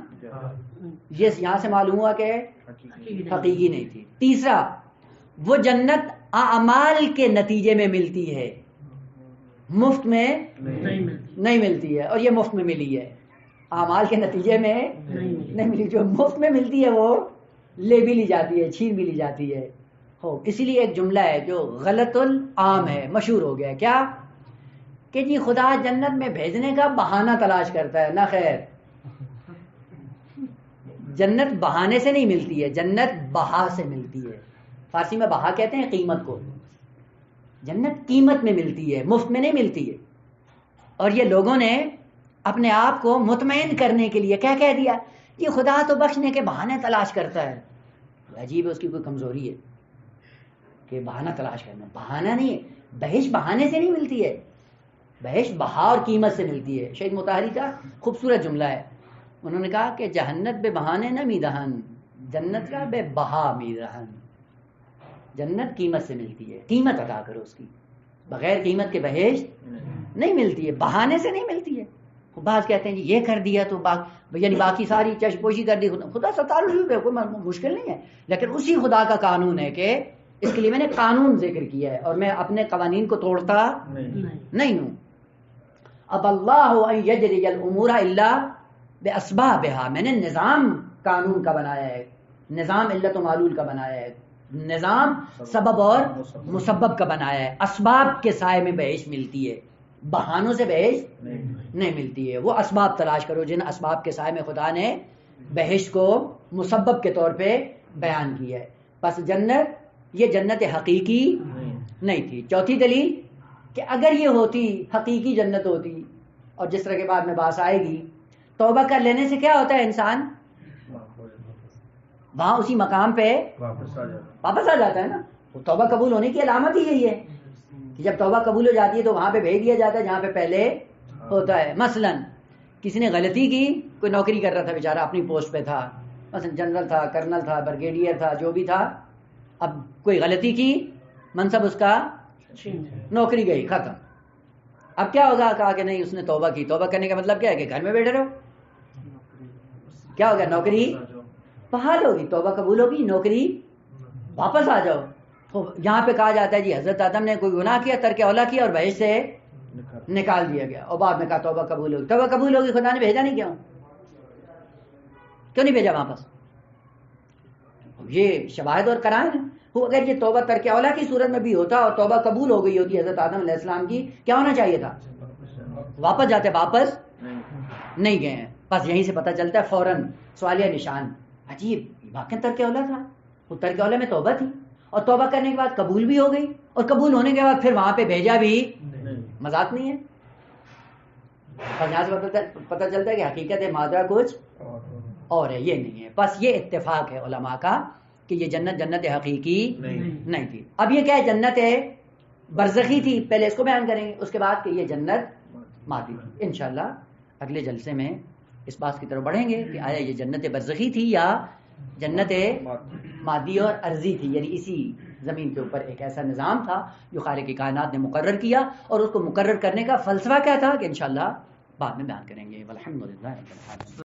یہ یہاں سے معلوم ہوا کہ حقیقی نہیں تھی. تیسرا، وہ جنت اعمال کے نتیجے میں ملتی ہے، مفت میں نہیں ملتی ہے، اور یہ مفت میں ملی ہے، اعمال کے نتیجے میں نہیں ملی. جو مفت میں ملتی ہے وہ لے بھی لی جاتی ہے، چھین بھی لی جاتی ہے. اسی لیے ایک جملہ ہے جو غلط العام ہے، مشہور ہو گیا، کیا کہ جی خدا جنت میں بھیجنے کا بہانہ تلاش کرتا ہے. نہ خیر، جنت بہانے سے نہیں ملتی ہے، جنت بہا سے ملتی ہے. فارسی میں بہا کہتے ہیں قیمت کو. جنت قیمت میں ملتی ہے، مفت میں نہیں ملتی ہے. اور یہ لوگوں نے اپنے آپ کو مطمئن کرنے کے لیے کیا کہہ دیا، یہ خدا تو بخشنے کے بہانے تلاش کرتا ہے. عجیب ہے، اس کی کوئی کمزوری ہے کہ بہانہ تلاش کرنا. بہانہ نہیں ہے، بہشت بہانے سے نہیں ملتی ہے، بہشت بہا اور قیمت سے ملتی ہے. شہید مطہری کا خوبصورت جملہ ہے، انہوں نے کہا کہ جہنت بے بہانے نہ می دہن، جنت کا بے بہا می دہن. جنت قیمت سے ملتی ہے، قیمت ادا کرو اس کی. بغیر قیمت کے بہشت نہیں ملتی ہے، بہانے سے نہیں ملتی ہے. بعض کہتے ہیں جی یہ کر دیا تو یعنی باقی ساری چشم پوشی کر دی. خدا 47 روپے کوئی مشکل نہیں ہے، لیکن اسی خدا کا قانون ہے کہ اس کے لیے میں نے قانون ذکر کیا ہے اور میں اپنے قوانین کو توڑتا نہیں ہوں. اب اللہ ان یجری الامور الا باسبابها، میں نے نظام قانون کا بنایا ہے، نظام علت و معلول کا بنایا ہے، نظام سبب اور مسبب کا بنایا ہے. اسباب کے سائے میں بہشت ملتی ہے، بہانوں سے بہشت نہیں ملتی ہے. وہ اسباب تلاش کرو جن اسباب کے سائے میں خدا نے بہشت کو مسبب کے طور پہ بیان کیا ہے. پس جنت، یہ جنت حقیقی نہیں تھی. چوتھی دلیل کہ اگر یہ ہوتی حقیقی جنت ہوتی، اور جس طرح کے بعد میں بات آئے گی، توبہ کر لینے سے کیا ہوتا ہے، انسان وہاں اسی مقام پہ واپس آ جاتا ہے نا. توبہ قبول ہونے کی علامت ہی یہی ہے کہ جب توبہ قبول ہو جاتی ہے تو وہاں پہ بھیج دیا جاتا ہے جہاں پہ پہلے ہوتا ہے. مثلا کسی نے غلطی کی، کوئی نوکری کر رہا تھا بیچارہ، اپنی پوسٹ پہ تھا، مثلا جنرل تھا، کرنل تھا، بریگیڈیئر تھا، جو بھی تھا. اب کوئی غلطی کی، منصب اس کا نوکری گئی، ختم. اب کیا ہوگا، کہا کہ نہیں اس نے توبہ کی. توبہ کرنے کا مطلب کیا ہے کہ گھر میں بیٹھے رہو. کیا ہوگا، نوکری بحال ہوگی، توبہ قبول ہوگی، نوکری واپس آ جاؤ. تو یہاں پہ کہا جاتا ہے جی حضرت آدم نے کوئی گناہ کیا، ترک اولا کیا اور بہشت سے نکال دیا گیا، اور بعد میں کہا توبہ قبول ہوگی. توبہ قبول ہوگی، خدا نے بھیجا نہیں، کیوں نہیں بھیجا واپس؟ یہ شواہد اور قرائن ہیں. اگر یہ توبہ ترک اولا کی صورت میں بھی ہوتا اور توبہ قبول ہو گئی ہوتی حضرت آدم علیہ السلام کی، کیا ہونا چاہیے تھا، واپس جاتے، واپس نہیں گئے ہیں. بس یہیں سے پتہ چلتا ہے فوراً سوالیہ نشان، عجیب واقعی ترک اولا تھا. وہ ترک اولا میں توبہ تھی، اور توبہ کرنے کے بعد قبول بھی ہو گئی، اور قبول ہونے کے بعد پھر وہاں پہ بھیجا بھی، مذاق نہیں ہے. بس یہاں سے پتہ چلتا ہے کہ حقیقت مادہ کچھ اور ہے، یہ نہیں ہے. بس یہ اتفاق ہے علماء کا کہ یہ جنت حقیقی نہیں تھی. اب یہ کیا ہے، جنت برزخی تھی، پہلے اس کو بیان کریں گے، اس کے بعد کہ یہ جنت مادی تھی. انشاءاللہ اگلے جلسے میں اس بات کی طرف بڑھیں گے کہ آیا یہ جنت برزخی تھی یا جنت مادی اور عرضی تھی، یعنی اسی زمین کے اوپر ایک ایسا نظام تھا جو خالق کائنات نے مقرر کیا، اور اس کو مقرر کرنے کا فلسفہ کیا تھا کہ انشاءاللہ بعد میں بیان کریں گے. والحمدللہ رب العالمین.